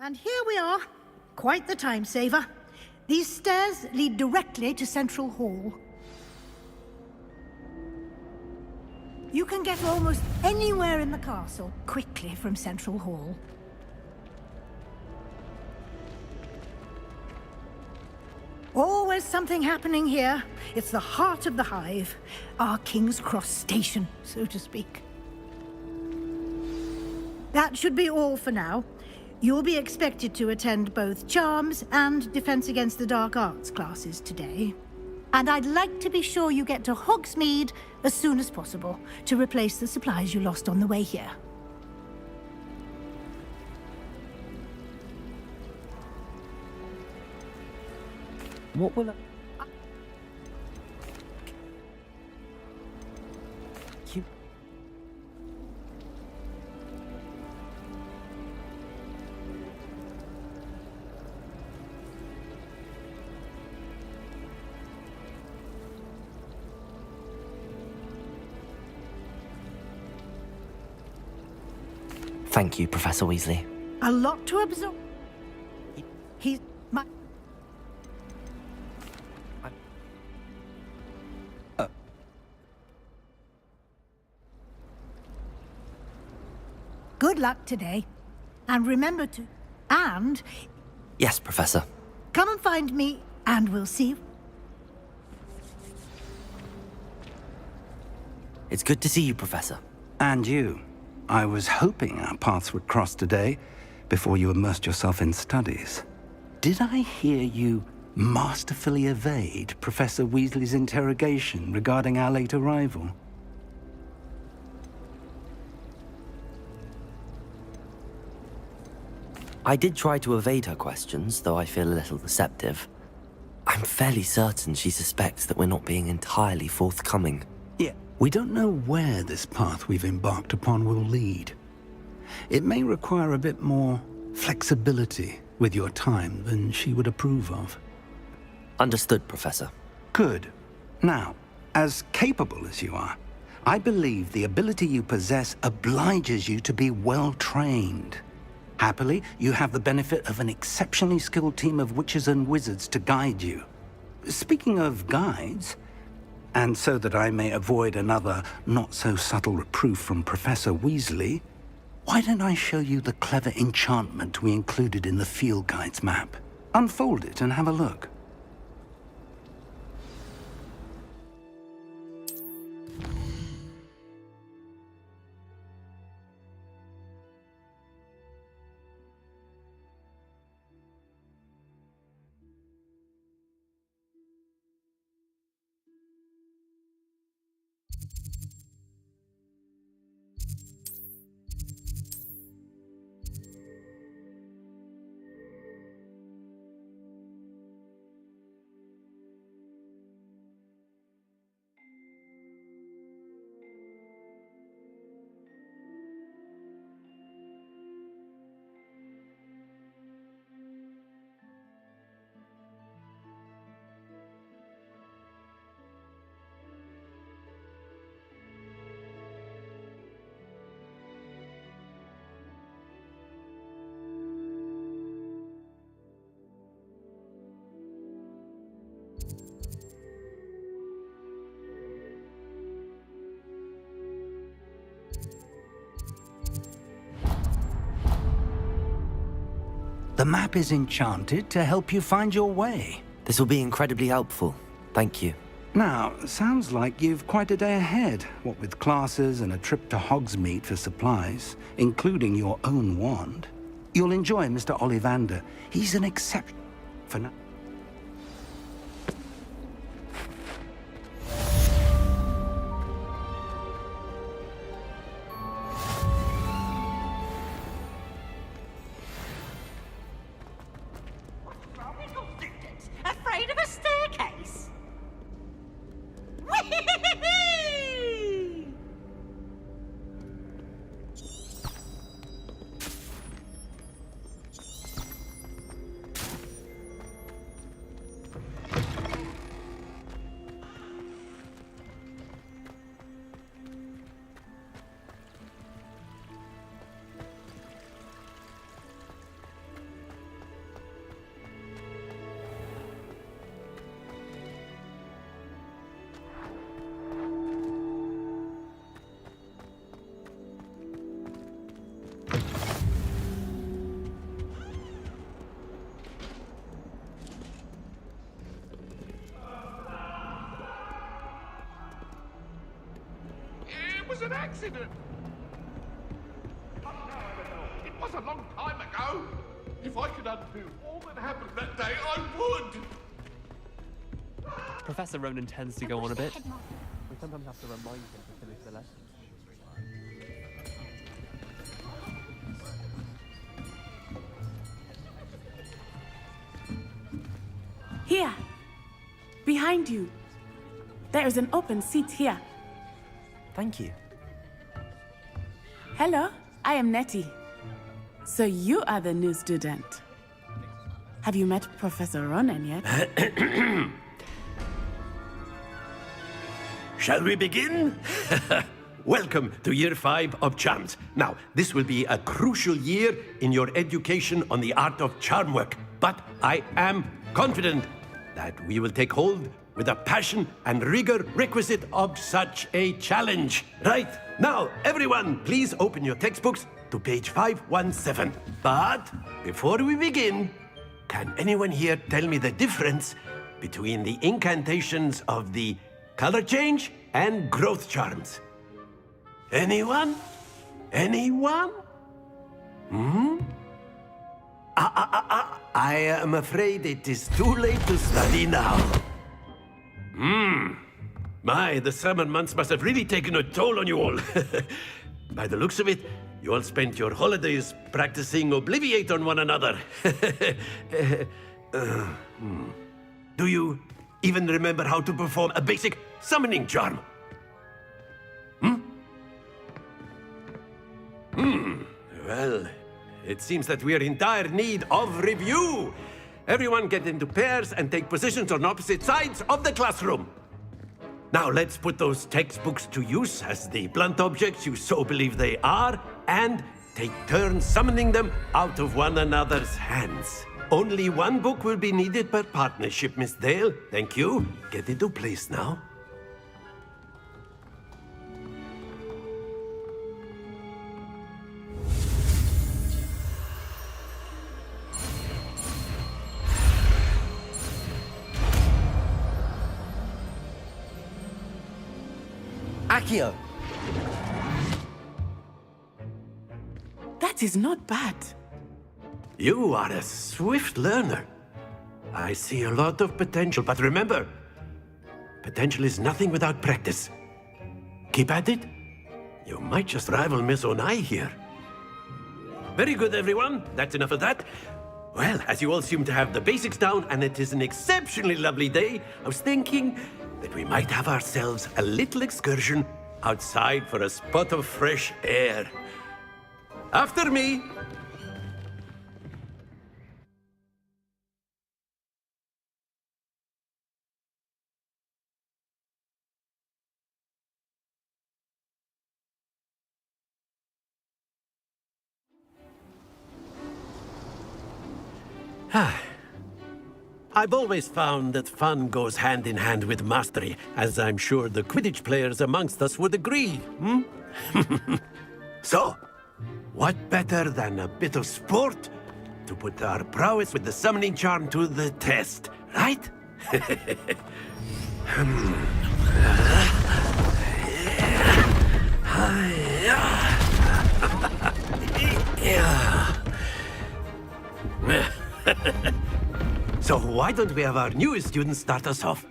And here we are. Quite the time saver. These stairs lead directly to Central Hall. You can get almost anywhere in the castle quickly from Central Hall. Always something happening here. It's the heart of the hive. Our King's Cross station, so to speak. That should be all for now. You'll be expected to attend both Charms and Defense Against the Dark Arts classes today. And I'd like to be sure you get to Hogsmeade as soon as possible to replace the supplies you lost on the way here. What will I... Thank you, Professor Weasley. A lot to absorb. He's my... Good luck today. And remember to... And... Yes, Professor. Come and find me, and we'll see. It's good to see you, Professor. And you. I was hoping our paths would cross today, before you immersed yourself in studies. Did I hear you masterfully evade Professor Weasley's interrogation regarding our late arrival? I did try to evade her questions, though I feel a little deceptive. I'm fairly certain she suspects that we're not being entirely forthcoming. Yeah, we don't know where this path we've embarked upon will lead. It may require a bit more flexibility with your time than she would approve of. Understood, Professor. Good. Now, as capable as you are, I believe the ability you possess obliges you to be well-trained. Happily, you have the benefit of an exceptionally skilled team of witches and wizards to guide you. Speaking of guides, and so that I may avoid another not-so-subtle reproof from Professor Weasley, why don't I show you the clever enchantment we included in the field guide's map? Unfold it and have a look. The map is enchanted to help you find your way. This will be incredibly helpful. Thank you. Now, sounds like you've quite a day ahead, what with classes and a trip to Hogsmeade for supplies, including your own wand. You'll enjoy Mr. Ollivander. He's an exception for now. Afraid of a staircase? Whee! was an accident. But now I know. It was a long time ago. If I could undo all that happened that day, I would. Professor Ronan tends to go on a bit. We sometimes have to remind him to finish the lesson. Here. Behind you. There is an open seat here. Thank you. Hello, I am Nettie. So you are the new student. Have you met Professor Ronan yet? Shall we begin? Welcome to Year 5 of Charms. Now, this will be a crucial year in your education on the art of charm work. But I am confident that we will take hold with the passion and rigor requisite of such a challenge. Right, now, everyone, please open your textbooks to page 517. But before we begin, can anyone here tell me the difference between the incantations of the color change and growth charms? Anyone? Anyone? I am afraid it is too late to study now. My, the summer months must have really taken a toll on you all. By the looks of it, you all spent your holidays practicing Obliviate on one another. Do you even remember how to perform a basic summoning charm? Well, it seems that we are in dire need of review. Everyone get into pairs and take positions on opposite sides of the classroom. Now let's put those textbooks to use as the blunt objects you so believe they are, and take turns summoning them out of one another's hands. Only one book will be needed per partnership, Miss Dale. Thank you. Get into place now. Accio! That is not bad. You are a swift learner. I see a lot of potential, but remember, potential is nothing without practice. Keep at it. You might just rival Miss Onai here. Very good, everyone. That's enough of that. Well, as you all seem to have the basics down, and it is an exceptionally lovely day, I was thinking that we might have ourselves a little excursion outside for a spot of fresh air. After me. I've always found that fun goes hand in hand with mastery, as I'm sure the Quidditch players amongst us would agree, So, what better than a bit of sport to put our prowess with the summoning charm to the test, right? So why don't we have our newest student start us off?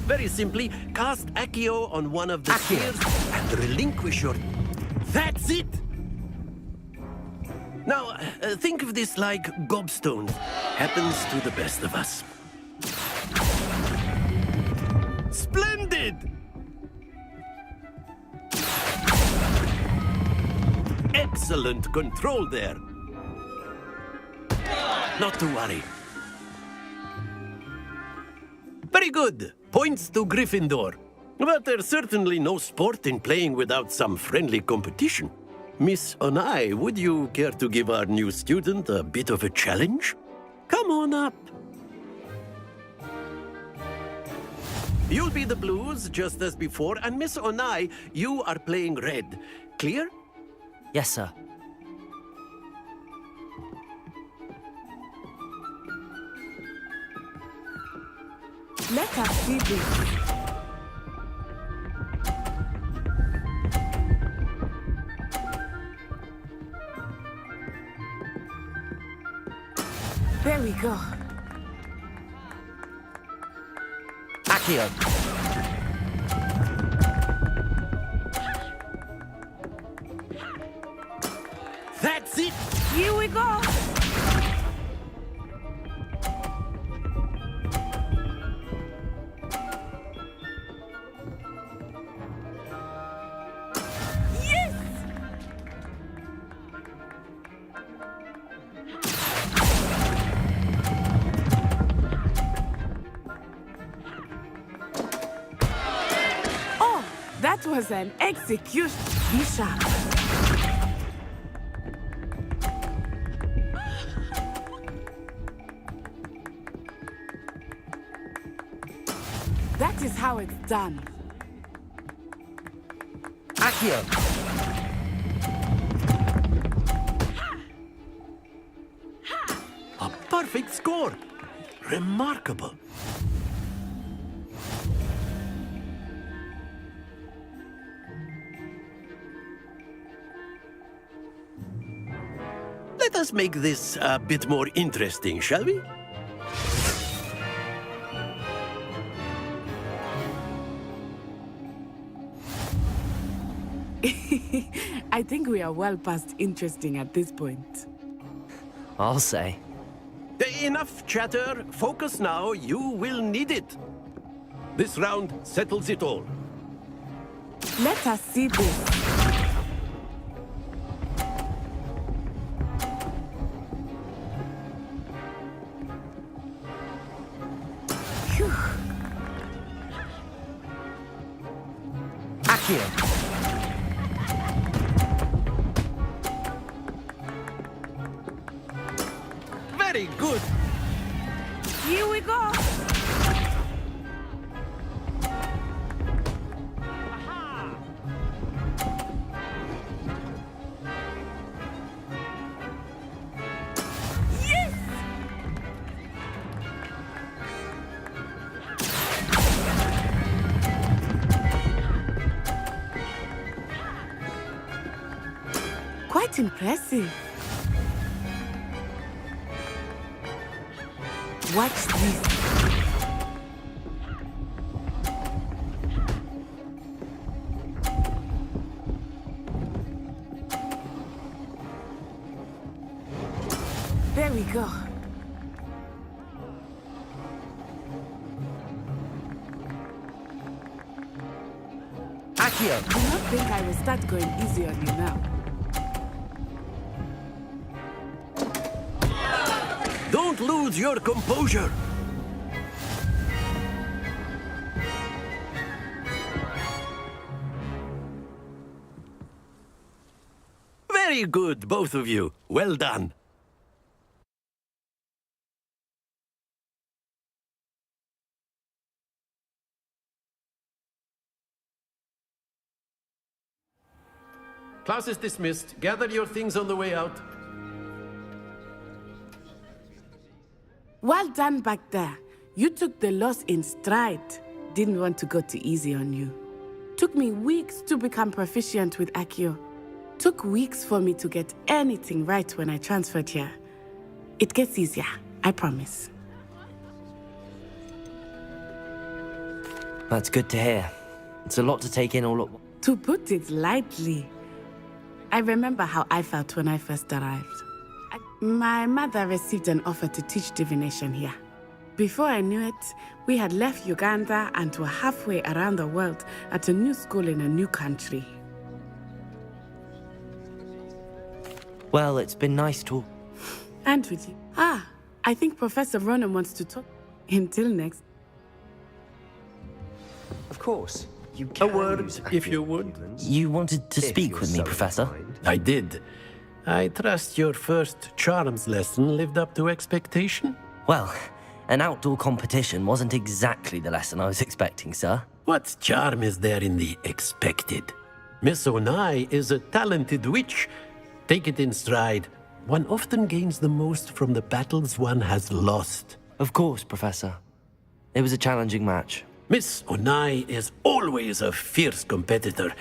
Very simply, cast Accio on one of the spheres and relinquish your... That's it! Now, think of this like gobstones. Happens to the best of us. Splendid! Excellent control there. Not to worry. Very good. Points to Gryffindor. But there's certainly no sport in playing without some friendly competition. Miss Onai, would you care to give our new student a bit of a challenge? Come on up. You'll be the blues, just as before, and Miss Onai, you are playing red. Clear? Yes, sir. Let us see this. There we go. Accio. That's it! Here we go! Yes! Oh, that was an execution. Be sharp. That is how it's done. Accio. A perfect score! Remarkable. Let us make this a bit more interesting, shall we? I think we are well past interesting at this point. I'll say. Enough chatter. Focus now. You will need it. This round settles it all. Let us see this. Phew. Accio. Very good. Here we go. Yes! Quite impressive. Watch this. There we go. Accio. Do not think I will start going easy on you now. Don't lose your composure. Very good, both of you. Well done. Class is dismissed. Gather your things on the way out. Well done back there. You took the loss in stride. Didn't want to go too easy on you. Took me weeks to become proficient with Accio. Took weeks for me to get anything right when I transferred here. It gets easier, I promise. That's good to hear. It's a lot to take in all at once. To put it lightly, I remember how I felt when I first arrived. My mother received an offer to teach divination here. Before I knew it, we had left Uganda and were halfway around the world at a new school in a new country. Well, it's been nice talk. And with you. I think Professor Ronan wants to talk. Until next. Of course. You A word, if you would. You wanted to speak with me, Professor? I did. I trust your first charms lesson lived up to expectation? Well, an outdoor competition wasn't exactly the lesson I was expecting, sir. What charm is there in the expected? Miss Onai is a talented witch. Take it in stride. One often gains the most from the battles one has lost. Of course, Professor. It was a challenging match. Miss Onai is always a fierce competitor.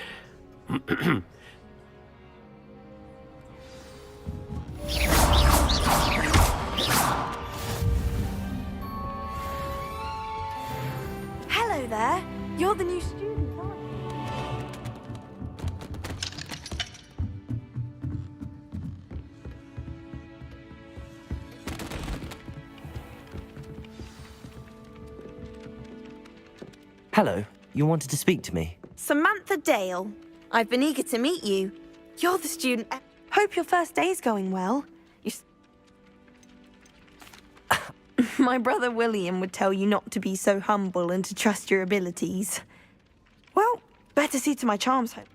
Hello there. You're the new student, aren't you? Hello, you wanted to speak to me? Samantha Dale. I've been eager to meet you. You're the student. Hope your first day's going well. My brother William would tell you not to be so humble and to trust your abilities. Well, better see to my charms, hope.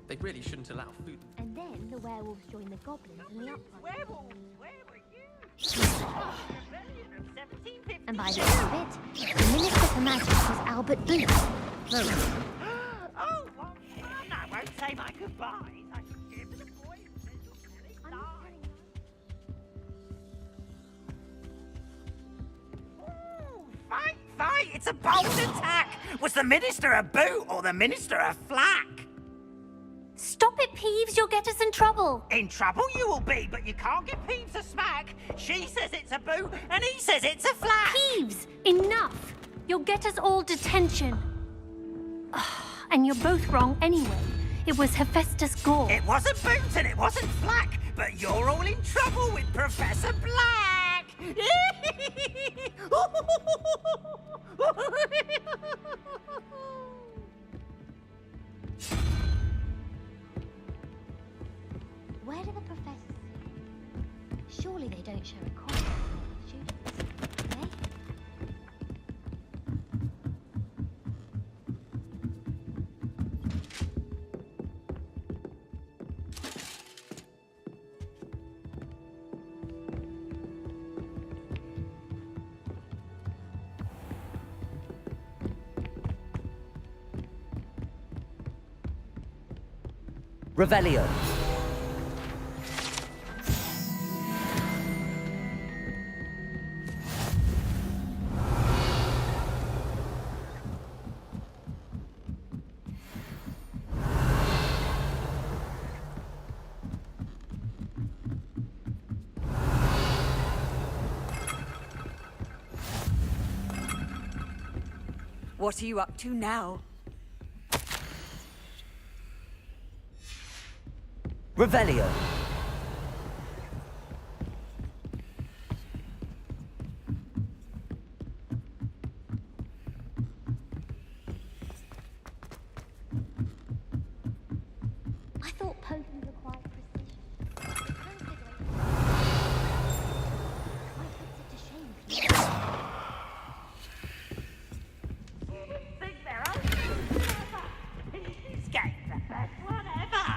They really shouldn't allow food. And then the werewolves join the goblins in the upright. Werewolves, where were you? And by the end of it, the Minister for Magic was Albert Booth. Oh, well, I won't say my goodbyes. I should give the boy a little silly lie. Ooh, fight! It's a bold attack! Was the Minister a boot or the Minister a flack? Stop it, Peeves, you'll get us in trouble. In trouble you will be, but you can't give Peeves a smack. She says it's a boot, and he says it's a flack. Peeves, enough. You'll get us all detention. And you're both wrong anyway. It was Hephaestus Gore. It wasn't boot and it wasn't flack, but you're all in trouble with Professor Black. Where do the professors sit? Surely they don't share a corner with students, do they? Revelio. What are you up to now? Revelio. I thought potions required precision. Think they're all clever. This game's the best one ever.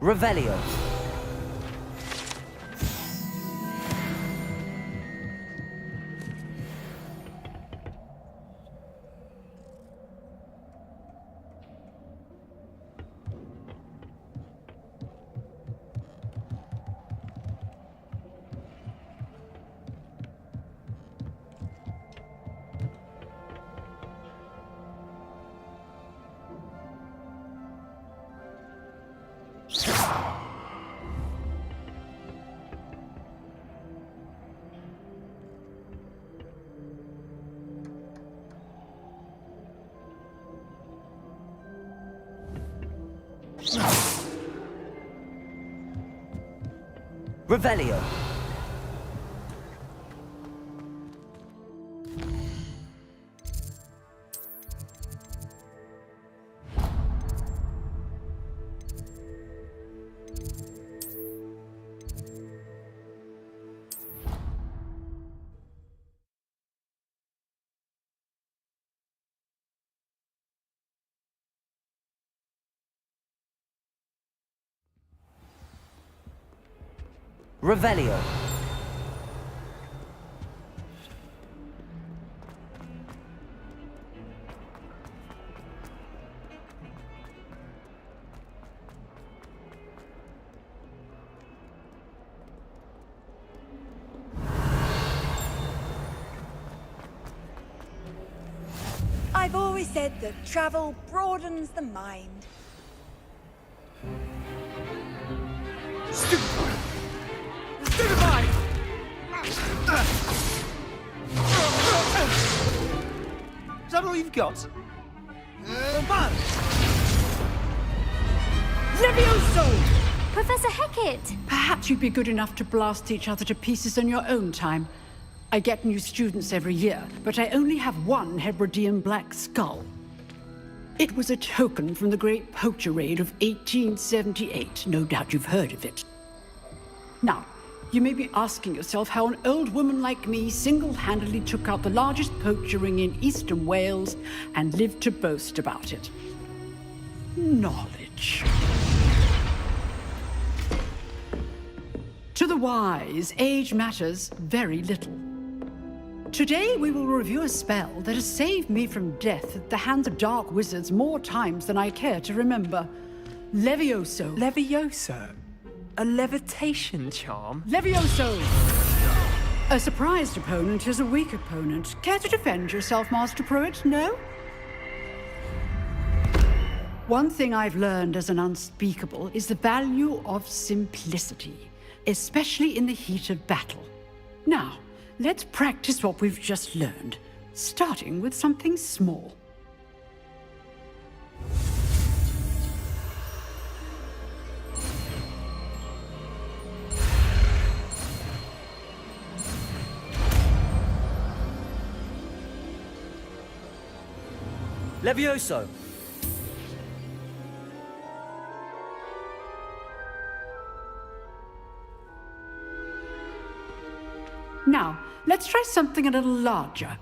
Revelio. Revelio. Revelio. I've always said that travel broadens the mind. Stupefy! Is that all you've got? Man! Levioso! Professor Hecat! Perhaps you'd be good enough to blast each other to pieces on your own time. I get new students every year, but I only have one Hebridean black skull. It was a token from the Great Poacher Raid of 1878. No doubt you've heard of it. Now, you may be asking yourself how an old woman like me single-handedly took out the largest poacher ring in eastern Wales and lived to boast about it. Knowledge. To the wise, age matters very little. Today we will review a spell that has saved me from death at the hands of dark wizards more times than I care to remember. Levioso. Levioso? A levitation charm? Levioso! A surprised opponent is a weak opponent. Care to defend yourself, Master Pruitt? No? One thing I've learned as an unspeakable is the value of simplicity, especially in the heat of battle. Now, let's practice what we've just learned, starting with something small. Levioso. Now, let's try something a little larger.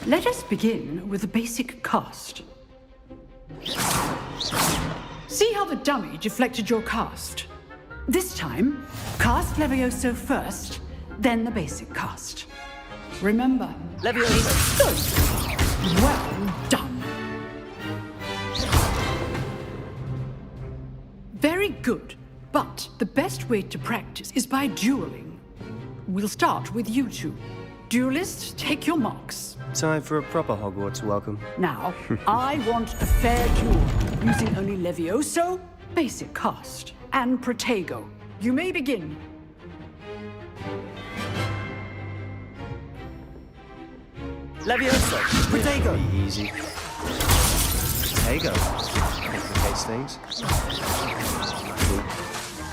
Let us begin with the basic cast. See how the dummy deflected your cast? This time, cast Levioso first, then the basic cast. Remember, Levioso. Good. Well done. Very good, but the best way to practice is by dueling. We'll start with you two. Duelists, take your marks. Time for a proper Hogwarts welcome. Now, I want a fair duel, using only Levioso, basic cast, and Protego. You may begin. Levioso. Protego. Pretty easy. Protego. Complicates things.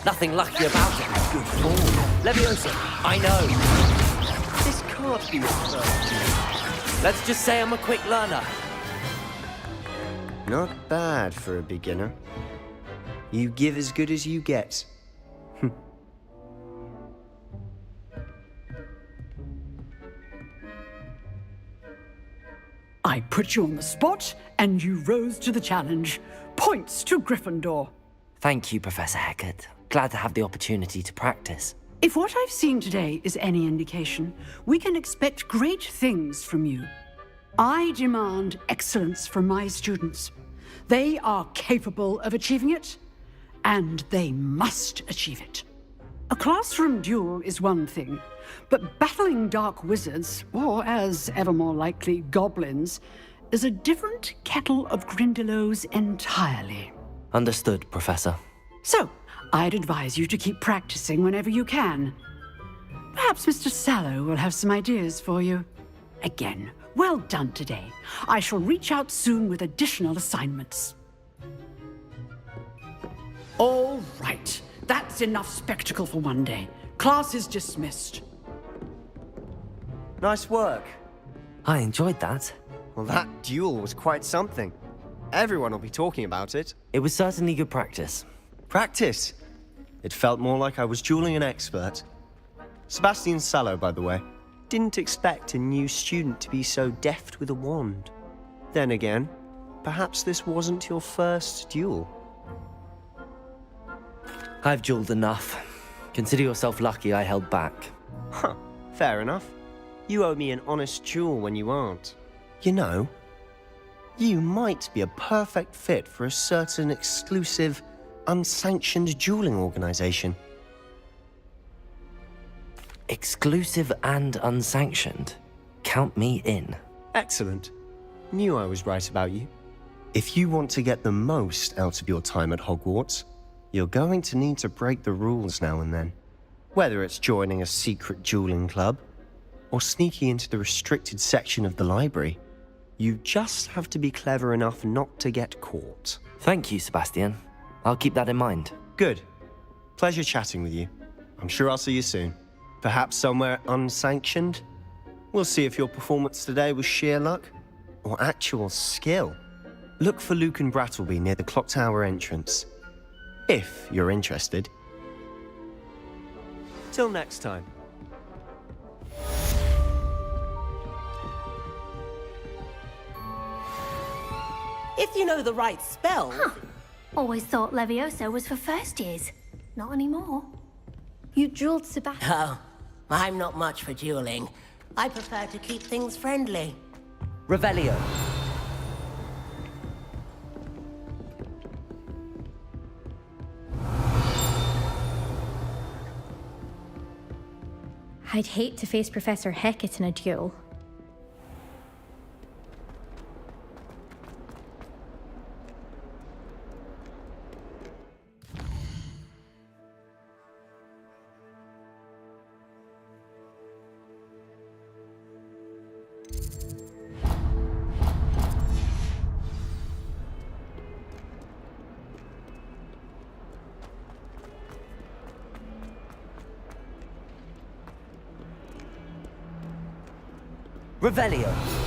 Nothing lucky about it. Good form. Levioso. I know. This can't be your first. Let's just say I'm a quick learner. Not bad for a beginner. You give as good as you get. I put you on the spot, and you rose to the challenge. Points to Gryffindor. Thank you, Professor Hecat. Glad to have the opportunity to practice. If what I've seen today is any indication, we can expect great things from you. I demand excellence from my students. They are capable of achieving it, and they must achieve it. A classroom duel is one thing, but battling dark wizards, or as ever more likely, goblins, is a different kettle of Grindylows entirely. Understood, Professor. So, I'd advise you to keep practicing whenever you can. Perhaps Mr. Sallow will have some ideas for you. Again, well done today. I shall reach out soon with additional assignments. All right. That's enough spectacle for one day. Class is dismissed. Nice work. I enjoyed that. Well, that duel was quite something. Everyone will be talking about it. It was certainly good practice. Practice? It felt more like I was dueling an expert. Sebastian Sallow, by the way. Didn't expect a new student to be so deft with a wand. Then again, perhaps this wasn't your first duel. I've dueled enough. Consider yourself lucky I held back. Huh, fair enough. You owe me an honest duel when you aren't. You know, you might be a perfect fit for a certain exclusive, unsanctioned dueling organization. Exclusive and unsanctioned? Count me in. Excellent. Knew I was right about you. If you want to get the most out of your time at Hogwarts, you're going to need to break the rules now and then. Whether it's joining a secret dueling club, or sneaking into the restricted section of the library, you just have to be clever enough not to get caught. Thank you, Sebastian. I'll keep that in mind. Good. Pleasure chatting with you. I'm sure I'll see you soon. Perhaps somewhere unsanctioned? We'll see if your performance today was sheer luck or actual skill. Look for Luke and Brattleby near the clock tower entrance, if you're interested. Till next time. If you know the right spell. Huh. Always thought Levioso was for first years. Not anymore. You dueled Sebastian. Oh, I'm not much for dueling. I prefer to keep things friendly. Revelio. I'd hate to face Professor Hecat in a duel. Revelio.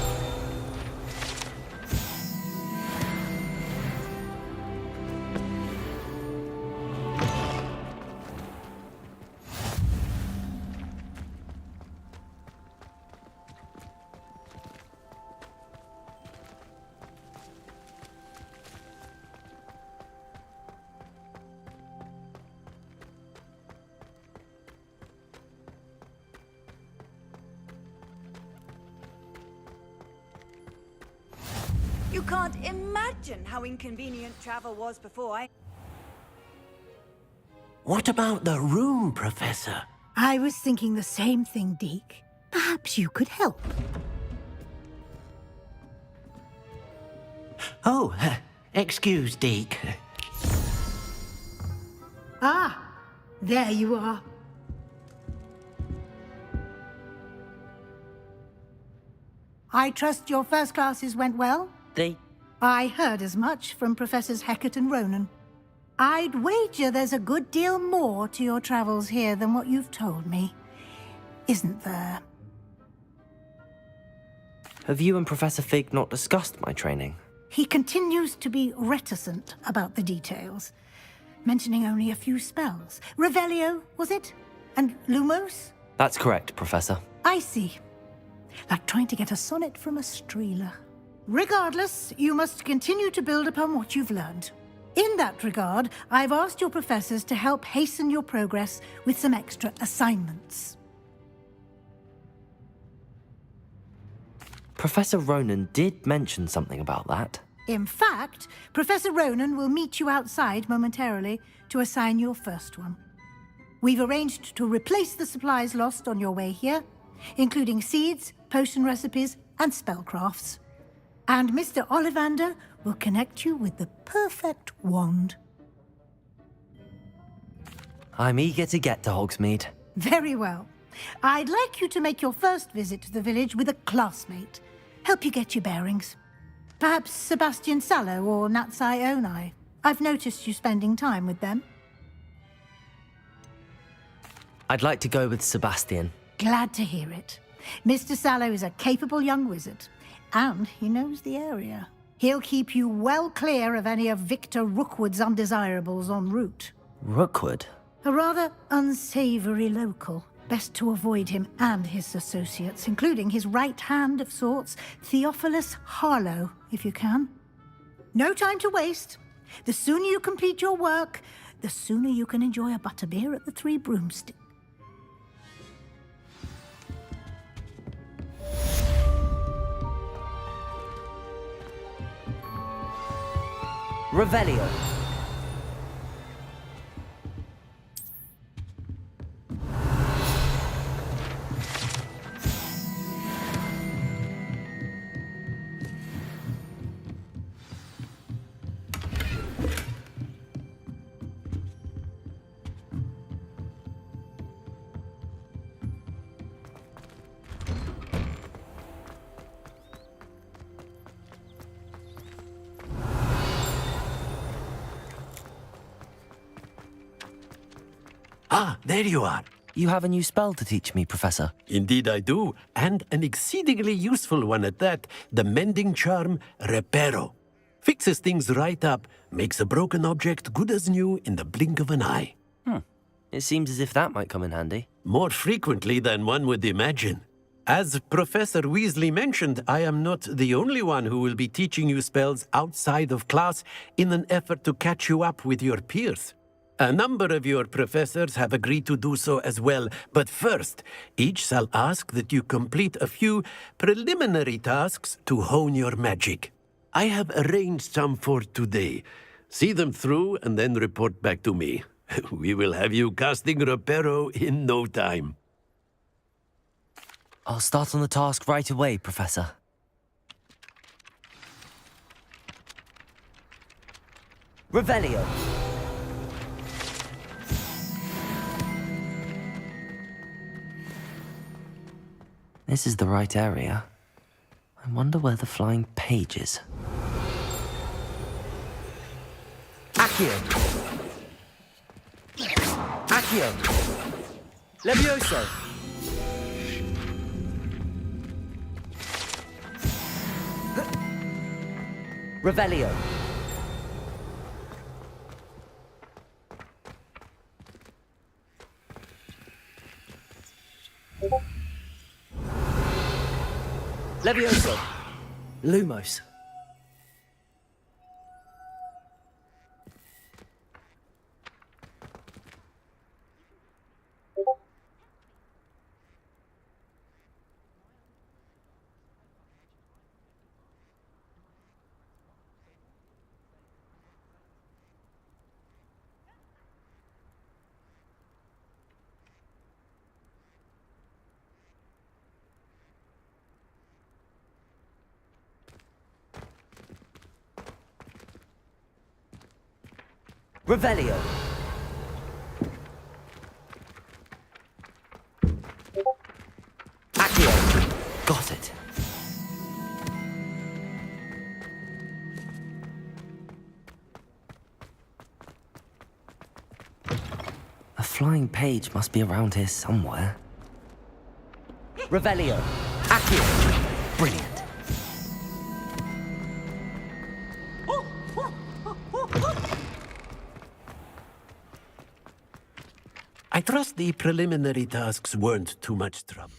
You can't imagine how inconvenient travel was before. What about the room, Professor? I was thinking the same thing, Deke. Perhaps you could help. Oh, excuse, Deke. Ah, there you are. I trust your first classes went well? I heard as much from Professors Hecat and Ronan. I'd wager there's a good deal more to your travels here than what you've told me. Isn't there? Have you and Professor Fig not discussed my training? He continues to be reticent about the details, mentioning only a few spells. Revelio, was it? And Lumos? That's correct, Professor. I see. Like trying to get a sonnet from a streeler. Regardless, you must continue to build upon what you've learned. In that regard, I've asked your professors to help hasten your progress with some extra assignments. Professor Ronan did mention something about that. In fact, Professor Ronan will meet you outside momentarily to assign your first one. We've arranged to replace the supplies lost on your way here, including seeds, potion recipes, and spellcrafts. And Mr. Ollivander will connect you with the perfect wand. I'm eager to get to Hogsmeade. Very well. I'd like you to make your first visit to the village with a classmate. Help you get your bearings. Perhaps Sebastian Sallow or Natsai Onai. I've noticed you spending time with them. I'd like to go with Sebastian. Glad to hear it. Mr. Sallow is a capable young wizard, and he knows the area. He'll keep you well clear of any of Victor Rookwood's undesirables en route. Rookwood? A rather unsavory local. Best to avoid him and his associates, including his right hand of sorts, Theophilus Harlow, if you can. No time to waste. The sooner you complete your work, the sooner you can enjoy a butterbeer at the Three Broomsticks. Revelio. Ah, there you are. You have a new spell to teach me, Professor. Indeed I do, and an exceedingly useful one at that. The mending charm, Reparo. Fixes things right up, makes a broken object good as new in the blink of an eye. It seems as if that might come in handy. More frequently than one would imagine. As Professor Weasley mentioned, I am not the only one who will be teaching you spells outside of class in an effort to catch you up with your peers. A number of your professors have agreed to do so as well, but first, each shall ask that you complete a few preliminary tasks to hone your magic. I have arranged some for today. See them through and then report back to me. We will have you casting Reparo in no time. I'll start on the task right away, Professor. Revelio. This is the right area. I wonder where the flying page is. Accio! Accio! Levioso! Revelio! Levioso! Lumos! Revelio. Accio. Got it. A flying page must be around here somewhere. Revelio. Accio. Brilliant. I trust the preliminary tasks weren't too much trouble.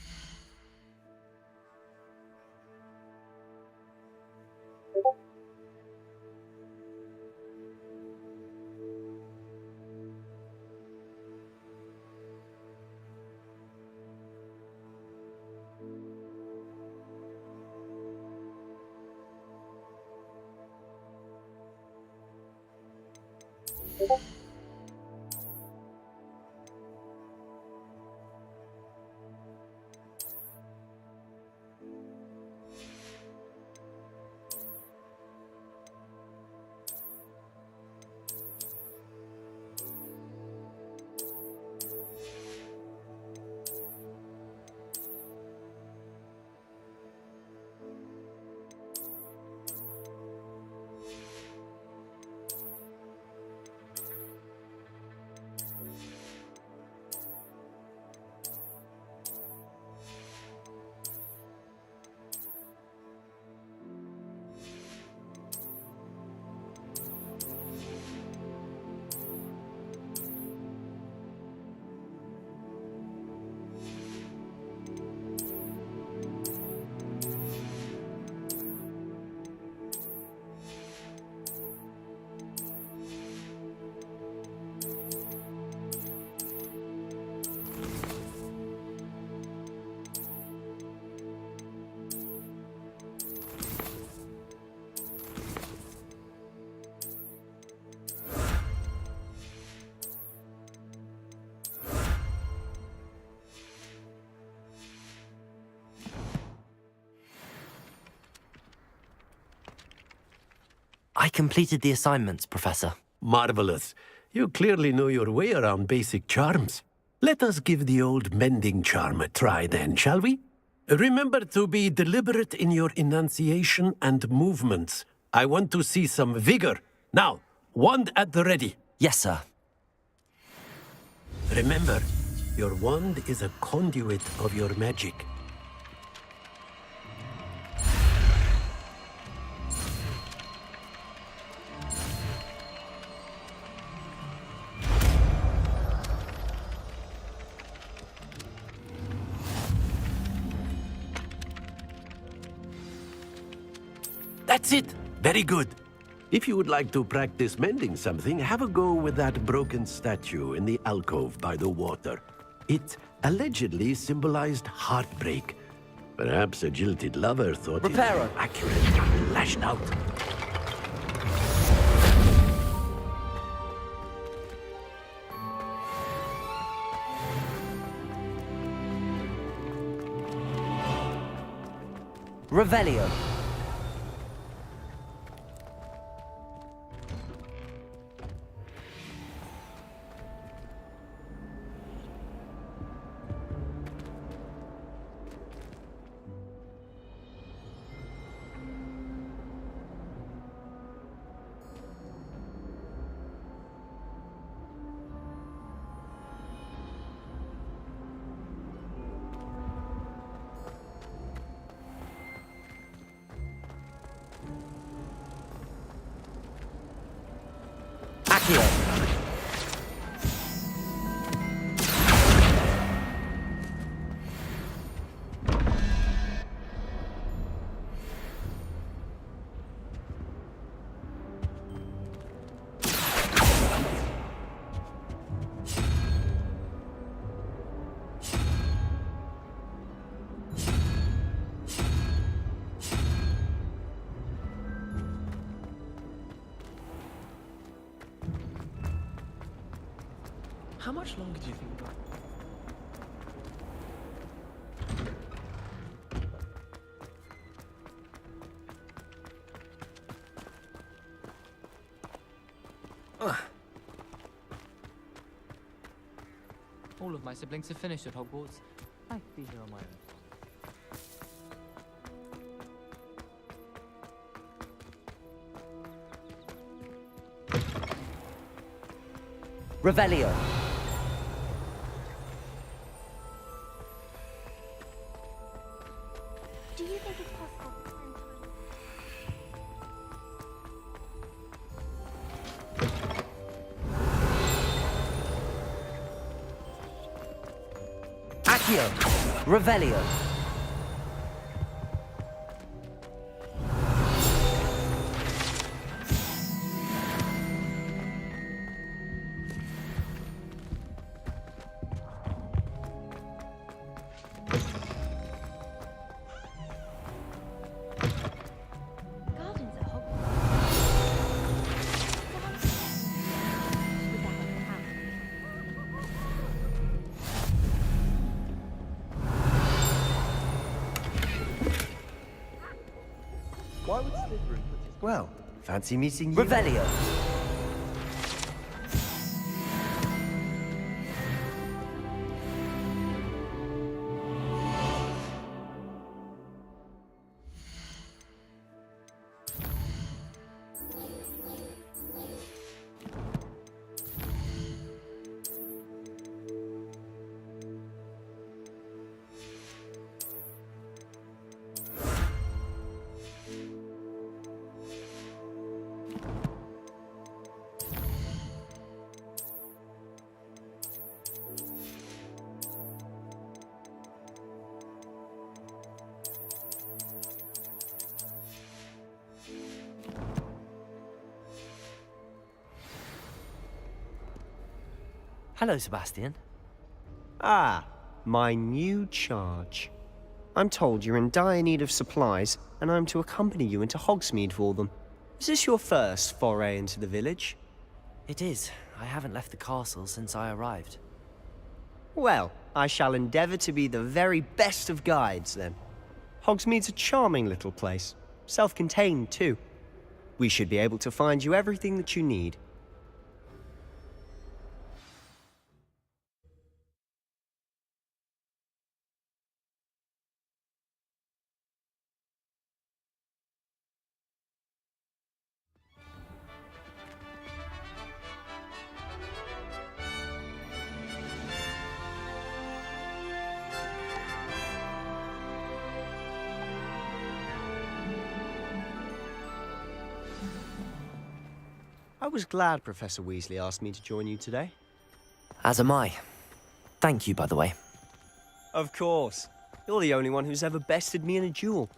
completed the assignments, Professor. Marvelous. You clearly know your way around basic charms. Let us give the old mending charm a try then, shall we? Remember to be deliberate in your enunciation and movements. I want to see some vigor. Now, wand at the ready. Yes, sir. Remember, your wand is a conduit of your magic. That's it! Very good. If you would like to practice mending something, have a go with that broken statue in the alcove by the water. It allegedly symbolized heartbreak. Perhaps a jilted lover thought Reparo. it accurate and lashed out. Revelio. How much longer do you think? All of my siblings have finished at Hogwarts. I be here on my own. Revelio. Do you think it's possible to spend time? Accio. Revelio. Gardens at Hogwarts. With that in hand. Why would Slytherin put his... Well, fancy meeting you. Revelio. Hello, Sebastian. Ah, my new charge. I'm told you're in dire need of supplies, and I'm to accompany you into Hogsmeade for them. Is this your first foray into the village? It is. I haven't left the castle since I arrived. Well, I shall endeavour to be the very best of guides, then. Hogsmeade's a charming little place. Self-contained, too. We should be able to find you everything that you need. I was glad Professor Weasley asked me to join you today. As am I. Thank you, by the way. Of course. You're the only one who's ever bested me in a duel.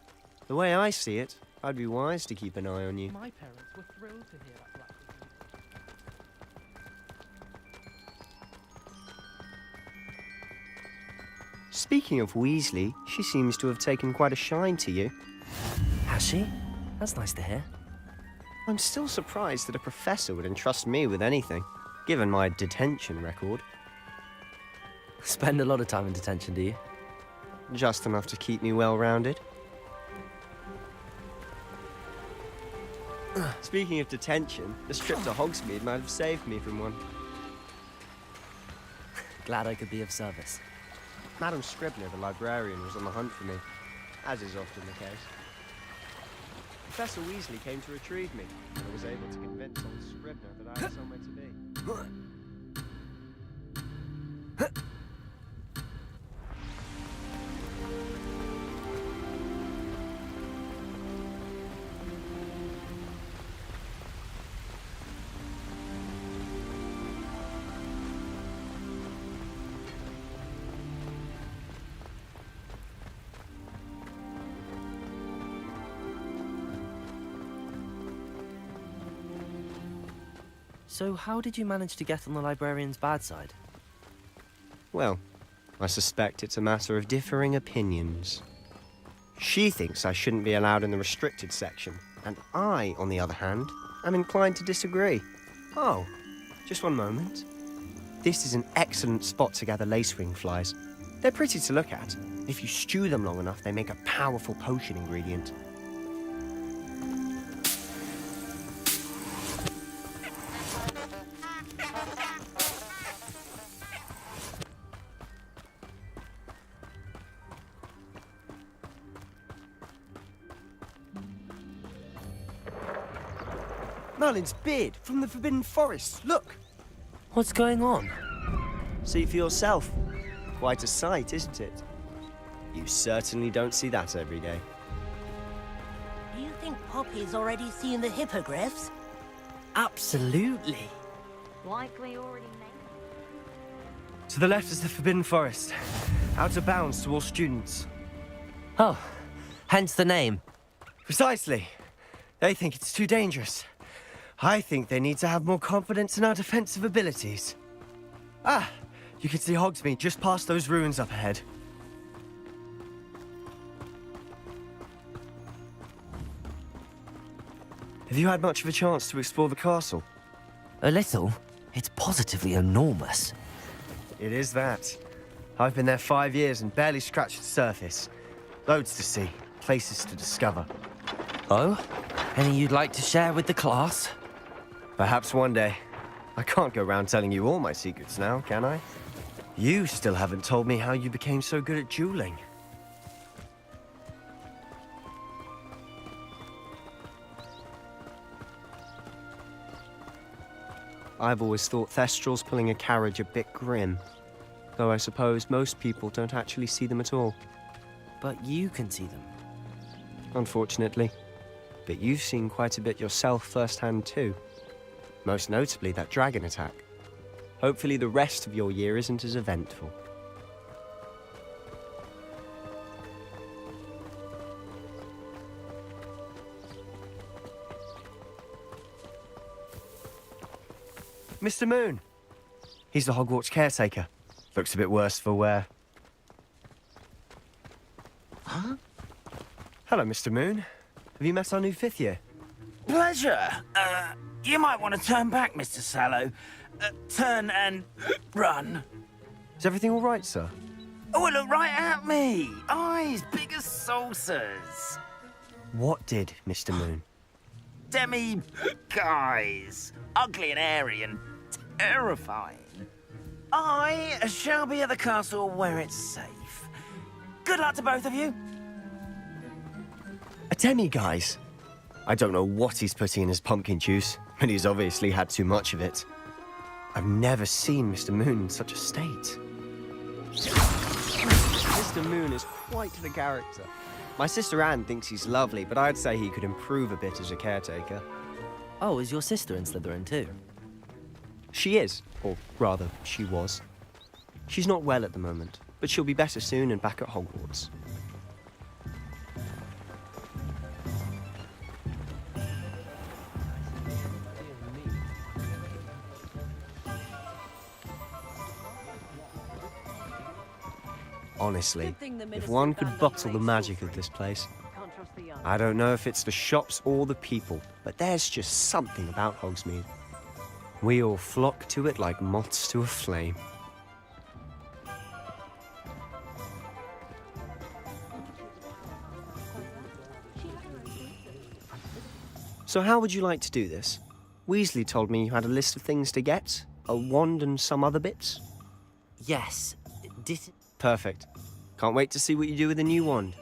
The way I see it, I'd be wise to keep an eye on you. My parents were thrilled to hear that Black was Speaking of Weasley, she seems to have taken quite a shine to you. Has she? That's nice to hear. I'm still surprised that a professor would entrust me with anything, given my detention record. Spend a lot of time in detention, do you? Just enough to keep me well-rounded. Speaking of detention, this trip to Hogsmeade might have saved me from one. Glad I could be of service. Madam Scribner, the librarian, was on the hunt for me, as is often the case. Professor Weasley came to retrieve me, and I was able to convince old Scribner that I had somewhere to be. So how did you manage to get on the librarian's bad side? Well, I suspect it's a matter of differing opinions. She thinks I shouldn't be allowed in the restricted section, and I, on the other hand, am inclined to disagree. Oh, just one moment. This is an excellent spot to gather lacewing flies. They're pretty to look at. If you stew them long enough, they make a powerful potion ingredient. Merlin's beard from the Forbidden Forest. Look! What's going on? See for yourself. Quite a sight, isn't it? You certainly don't see that every day. Do you think Poppy's already seen the hippogriffs? Absolutely. Likely already made. To the left is the Forbidden Forest. Out of bounds to all students. Oh, hence the name. Precisely. They think it's too dangerous. I think they need to have more confidence in our defensive abilities. Ah, you can see Hogsmeade just past those ruins up ahead. Have you had much of a chance to explore the castle? A little. It's positively enormous. It is that. I've been there 5 years and barely scratched the surface. Loads to see, places to discover. Oh? Any you'd like to share with the class? Perhaps one day. I can't go around telling you all my secrets now, can I? You still haven't told me how you became so good at dueling. I've always thought Thestrals pulling a carriage a bit grim. Though I suppose most people don't actually see them at all. But you can see them. Unfortunately. But you've seen quite a bit yourself firsthand too. Most notably that dragon attack. Hopefully the rest of your year isn't as eventful. Mr. Moon. He's the Hogwarts caretaker. Looks a bit worse for wear. Huh? Hello, Mr. Moon. Have you met our new 5th year? Pleasure. You might want to turn back, Mr. Sallow. Turn and run. Is everything all right, sir? Oh, look right at me. Eyes big as saucers. What did, Mr. Moon? Demi... Guys. Ugly and airy and terrifying. I shall be at the castle where it's safe. Good luck to both of you. A demi-guise? I don't know what he's putting in his pumpkin juice, but he's obviously had too much of it. I've never seen Mr. Moon in such a state. Mr. Moon is quite the character. My sister Anne thinks he's lovely, but I'd say he could improve a bit as a caretaker. Oh, is your sister in Slytherin too? She is, or rather, she was. She's not well at the moment, but she'll be better soon and back at Hogwarts. Honestly, if one could bottle the magic of this place. I don't know if it's the shops or the people, but there's just something about Hogsmeade. We all flock to it like moths to a flame. So how would you like to do this? Weasley told me you had a list of things to get, a wand and some other bits. Yes. Perfect. Can't wait to see what you do with the new wand.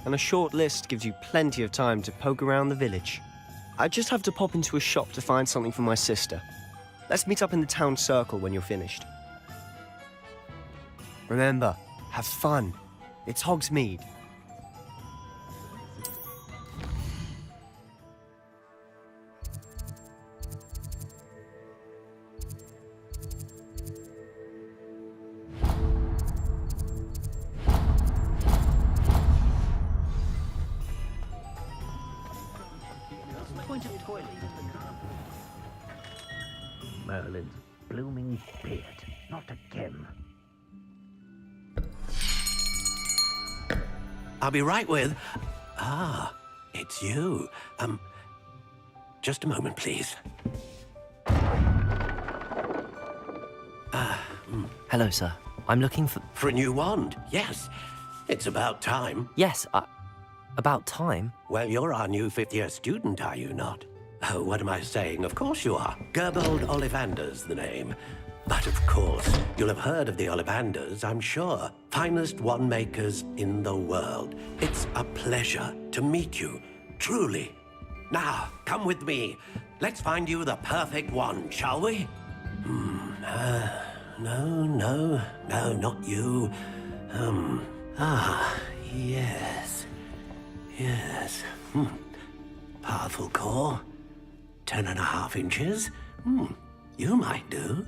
And a short list gives you plenty of time to poke around the village. I just have to pop into a shop to find something for my sister. Let's meet up in the town circle when you're finished. Remember, have fun. It's Hogsmeade. Merlin's blooming beard. Not again. I'll be right with... Ah, it's you. Just a moment, please. Hello, sir. I'm looking for... For a new wand, yes. It's about time. Yes, about time? Well, you're our new fifth-year student, are you not? Oh, what am I saying? Of course you are. Gerbold Ollivander's the name. But of course, you'll have heard of the Ollivanders, I'm sure. Finest wand makers in the world. It's a pleasure to meet you, truly. Now, come with me. Let's find you the perfect wand, shall we? No, not you. Yes. Powerful core. 10.5 inches. You might do.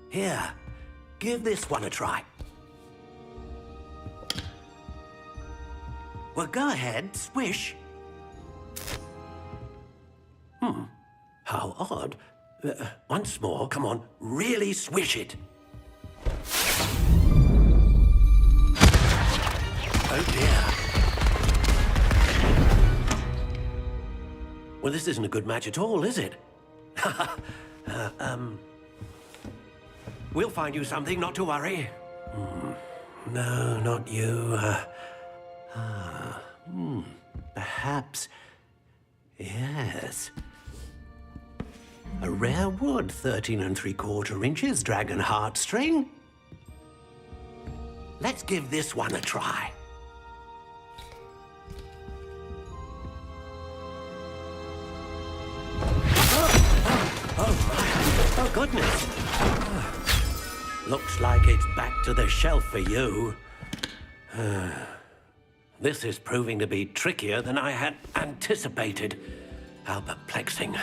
Here, give this one a try. Well, go ahead, swish. How odd. Once more, come on, really swish it. Oh dear. Well, this isn't a good match at all, is it? We'll find you something, not to worry. No, not you. Perhaps... Yes. A rare wood, 13 3/4 inches, dragon heartstring. Let's give this one a try. Oh, goodness. Looks like it's back to the shelf for you. This is proving to be trickier than I had anticipated. How perplexing.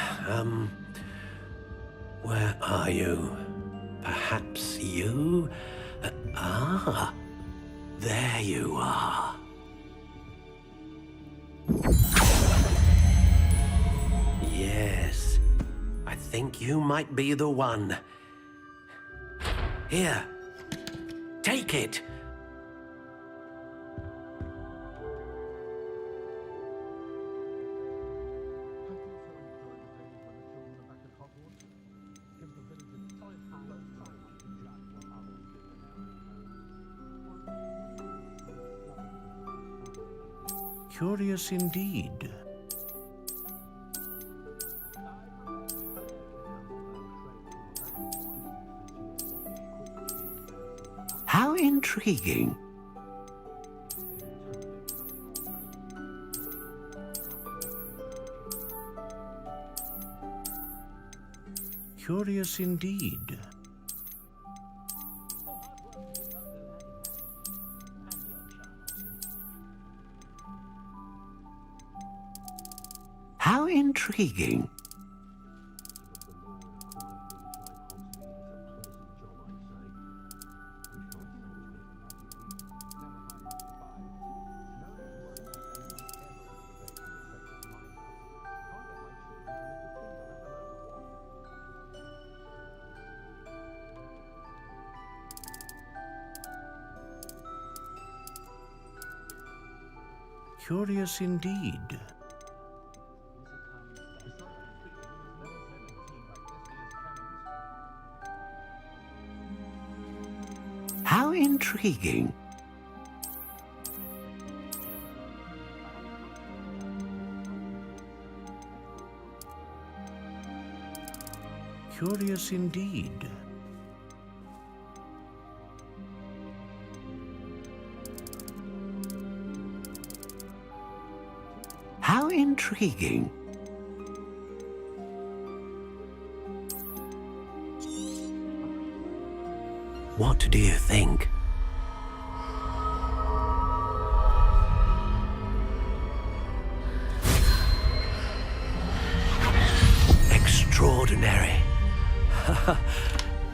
Where are you? Perhaps you? There you are. Yes. I think you might be the one. Here. Take it. Curious indeed. How intriguing. Curious indeed. How intriguing. Curious indeed. How intriguing. Curious indeed. How intriguing. What do you think? Extraordinary.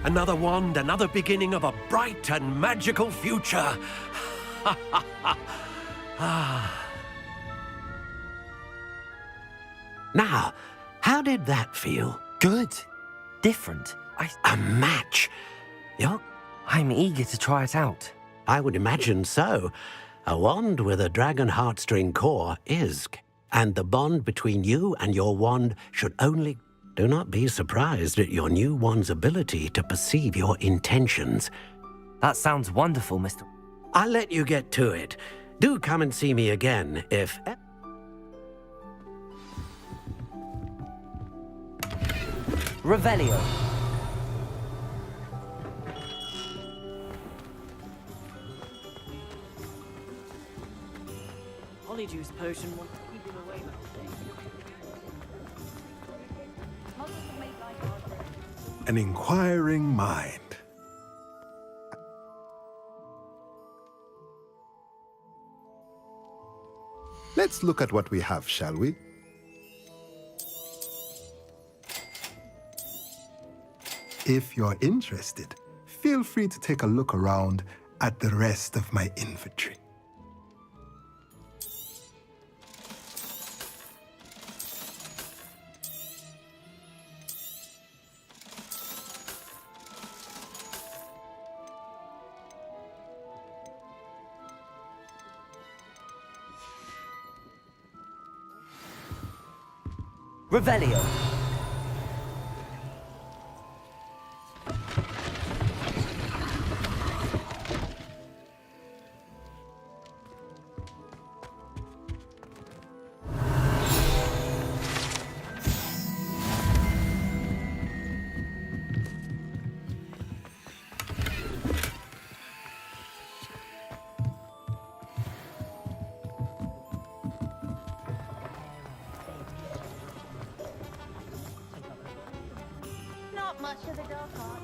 Another wand, another beginning of a bright and magical future. Now, how did that feel? Good. Different. A match. I'm eager to try it out. I would imagine so. A wand with a dragon heartstring core is. And the bond between you and your wand should only... Do not be surprised at your new wand's ability to perceive your intentions. That sounds wonderful, Mr. I'll let you get to it. Do come and see me again if... Revelio. Polyjuice potion wants to keep him away that day. An inquiring mind. Let's look at what we have, shall we? If you're interested, feel free to take a look around at the rest of my inventory. Revelio. Not much of the girl thought.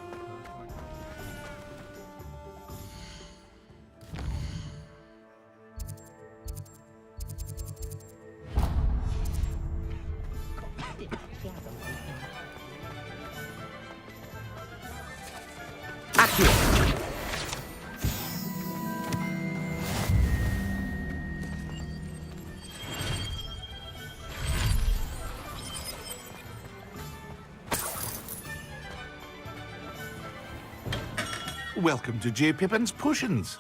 Welcome to J. Pippin's Potions.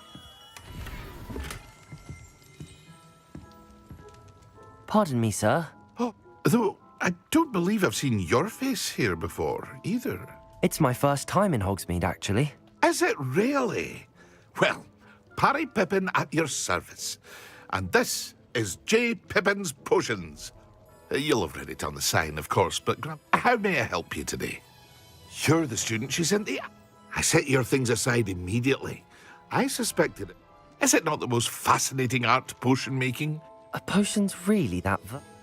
Pardon me, sir. Oh, though I don't believe I've seen your face here before, either. It's my first time in Hogsmeade, actually. Is it really? Well, Parry Pippin at your service. And this is J. Pippin's Potions. You'll have read it on the sign, of course, but how may I help you today? You're the student she sent the... I set your things aside immediately. I suspected it. Is it not the most fascinating art to potion making? Are potions really that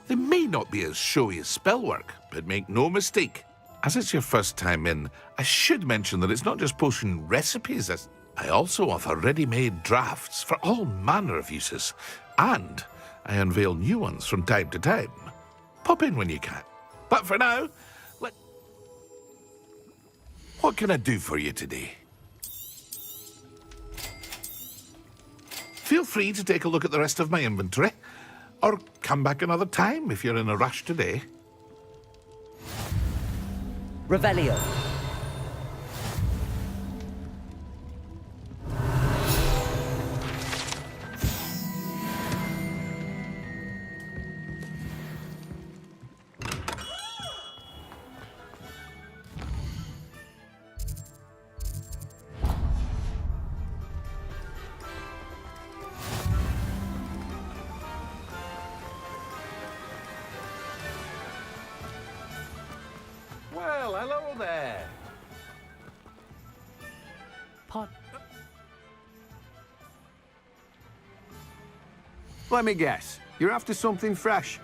They may not be as showy as spellwork, but make no mistake. As it's your first time in, I should mention that it's not just potion recipes. I also offer ready-made drafts for all manner of uses, and I unveil new ones from time to time. Pop in when you can. But for now, what can I do for you today? Feel free to take a look at the rest of my inventory, or come back another time if you're in a rush today. Revelio. Well, hello there. Let me guess. You're after something fresh.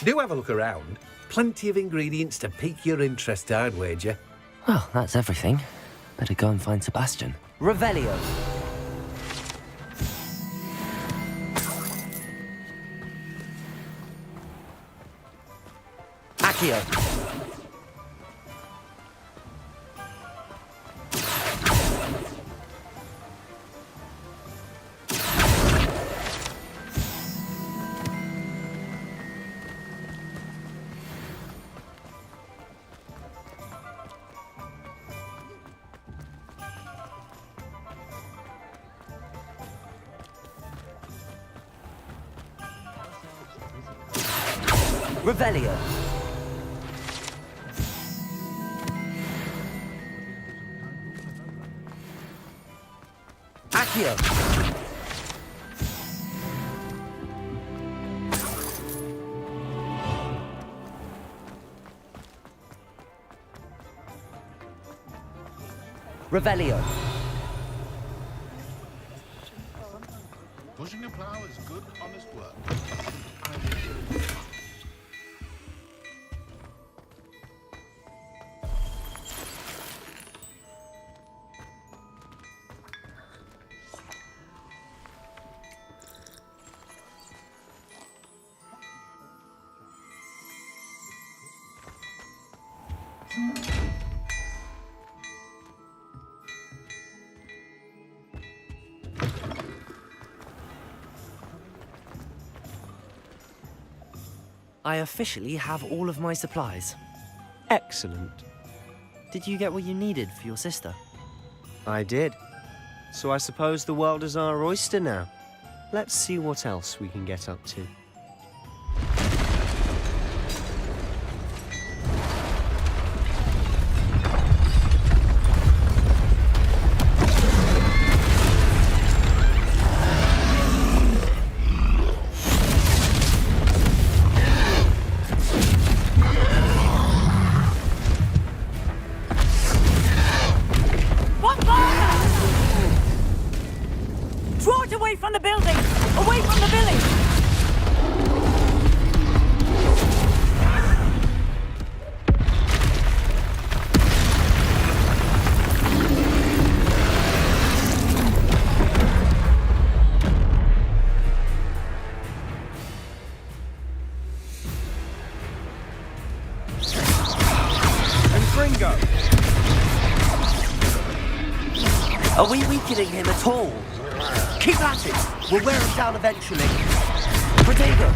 Do have a look around. Plenty of ingredients to pique your interest, I'd wager. Well, that's everything. Better go and find Sebastian. Revelio. Accio. Revelio. Accio. Revelio. Pushing a plow is good, honest work. I officially have all of my supplies. Excellent. Did you get what you needed for your sister? I did. So I suppose the world is our oyster now. Let's see what else we can get up to. Draw it away from the building! Away from the village! And Gringo! Are we weakening him at all? Keep at it! We'll wear him down eventually. Protego!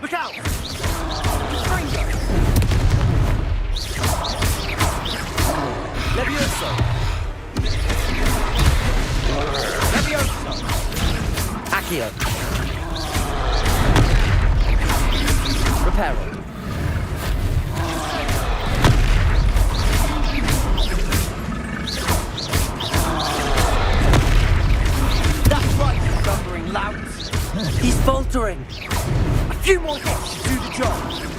Look out! Levioso! Reparo. That's right, you lumbering louts. He's faltering. A few more hits to do the job.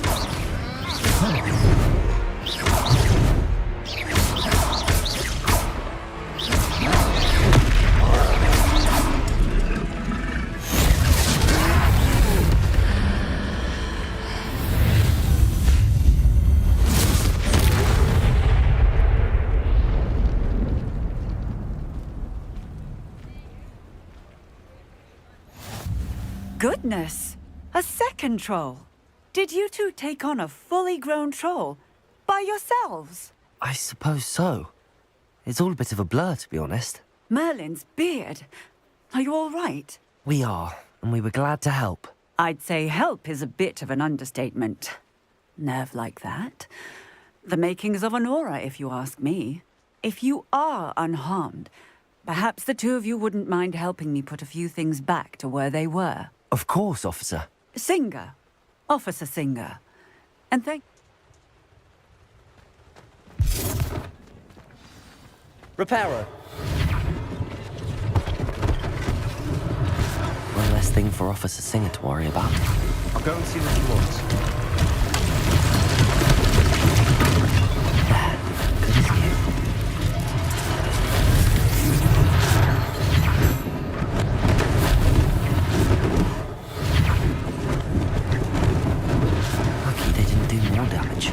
Goodness! A second troll. Did you two take on a fully grown troll by yourselves? I suppose so. It's all a bit of a blur, to be honest. Merlin's beard. Are you all right? We are, and we were glad to help. I'd say help is a bit of an understatement. Nerve like that. The makings of an aura, if you ask me. If you are unharmed, perhaps the two of you wouldn't mind helping me put a few things back to where they were. Of course, officer. Singer. Officer Singer. And thank... Reparo. One less thing for Officer Singer to worry about. I'll go and see what he wants. There. Good as new. Lucky they didn't do more damage.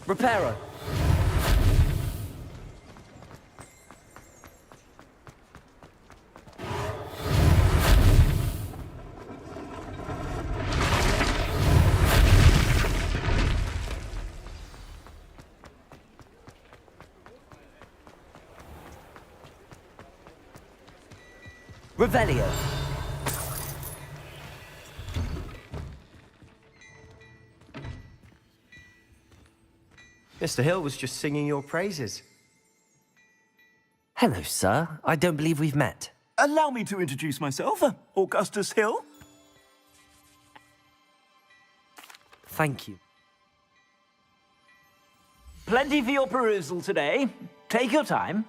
Reparo. Revelio. Mr. Hill was just singing your praises. Hello, sir. I don't believe we've met. Allow me to introduce myself, Augustus Hill. Thank you. Plenty for your perusal today. Take your time.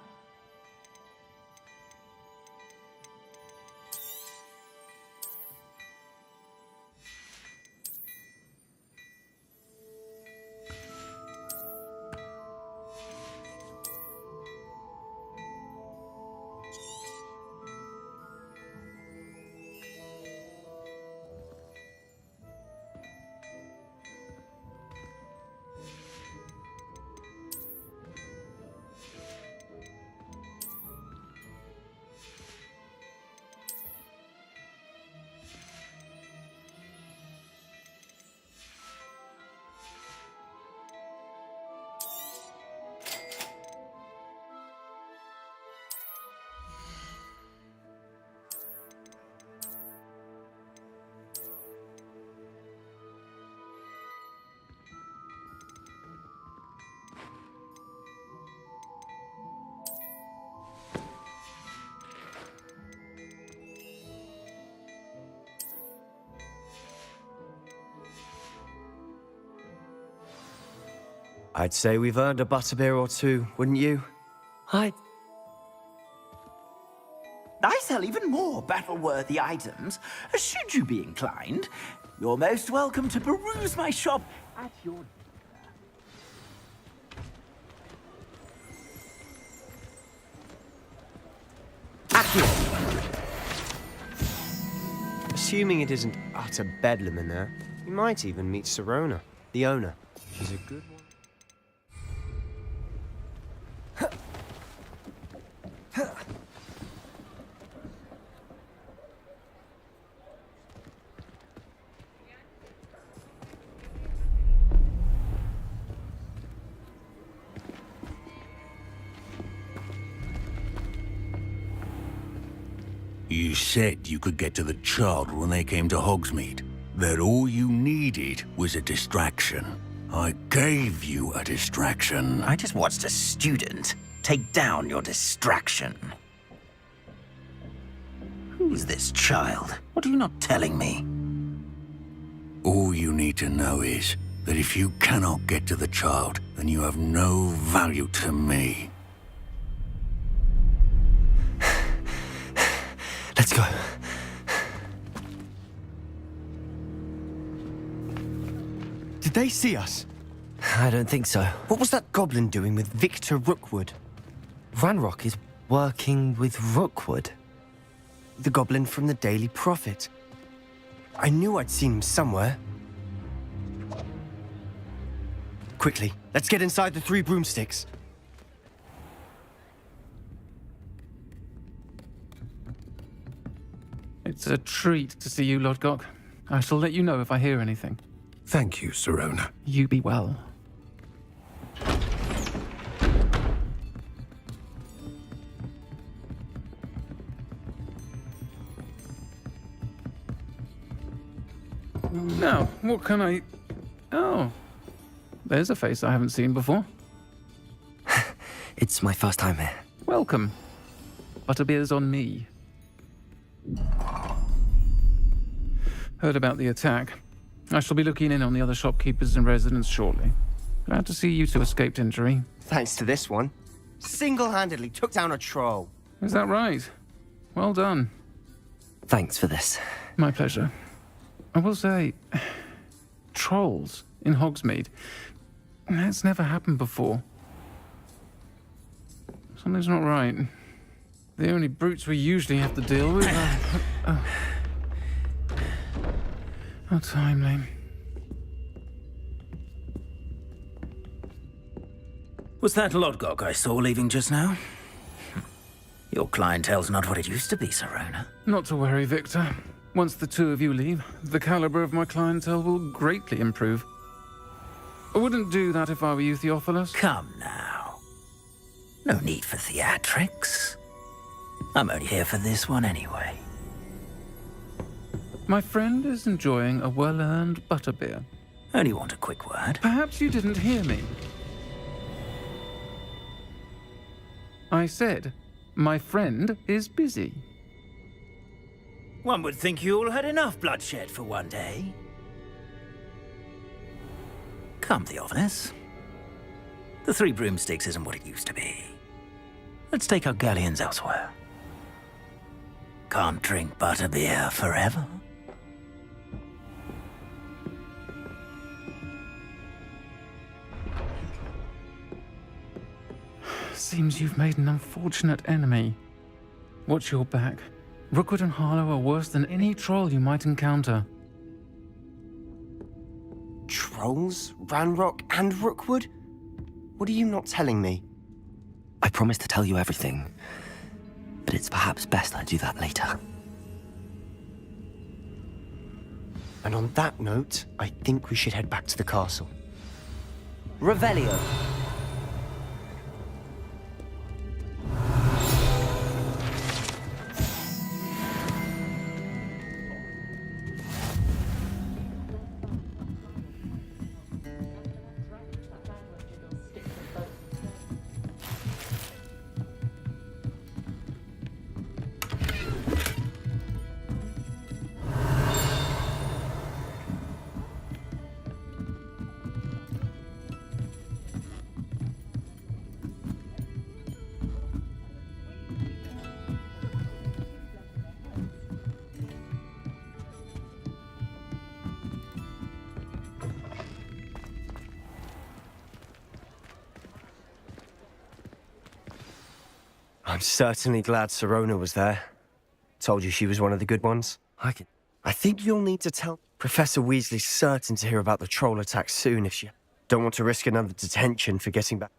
I'd say we've earned a butterbeer or two, wouldn't you? I sell even more battle-worthy items. Should you be inclined, you're most welcome to peruse my shop at your... Assuming it isn't utter bedlam in there, you might even meet Serona, the owner. She's a good one. You said you could get to the child when they came to Hogsmeade. That all you needed was a distraction. I gave you a distraction. I just watched a student take down your distraction. Who's this child? What What are you not telling me? All you need to know is that if you cannot get to the child, then you have no value to me. Let's go. Did they see us? I don't think so. What was that goblin doing with Victor Rookwood? Ranrock is working with Rookwood. The goblin from the Daily Prophet. I knew I'd seen him somewhere. Quickly, let's get inside the 3 broomsticks. It's a treat to see you, Lodgok. I shall let you know if I hear anything. Thank you, Sirona. You be well. Now, what can I... Oh, there's a face I haven't seen before. It's my first time here. Welcome. Butterbeer's on me. Heard about the attack. I shall be looking in on the other shopkeepers and residents shortly. Glad to see you two escaped injury. Thanks to this one. Single-handedly took down a troll. Is that right? Well done. Thanks for this. My pleasure. I will say, trolls in Hogsmeade. That's never happened before. Something's not right. The only brutes we usually have to deal with are... How timely. Was that Lodgok I saw leaving just now? Your clientele's not what it used to be, Sirona. Not to worry, Victor. Once the 2 of you leave, the caliber of my clientele will greatly improve. I wouldn't do that if I were you, Theophilus. Come now. No need for theatrics. I'm only here for this one anyway. My friend is enjoying a well-earned butterbeer. Only want a quick word. Perhaps you didn't hear me. I said, my friend is busy. One would think you all had enough bloodshed for one day. Come, Theophilus. The 3 broomsticks isn't what it used to be. Let's take our galleons elsewhere. Can't drink butterbeer forever. Seems you've made an unfortunate enemy. Watch your back. Rookwood and Harlow are worse than any troll you might encounter. Trolls? Ranrock and Rookwood? What are you not telling me? I promise to tell you everything, but it's perhaps best I do that later. And on that note, I think we should head back to the castle. Revelio. I'm certainly glad Sirona was there. Told you she was one of the good ones. I think you'll need to tell Professor Weasley's certain to hear about the troll attack soon if she don't want to risk another detention for getting back.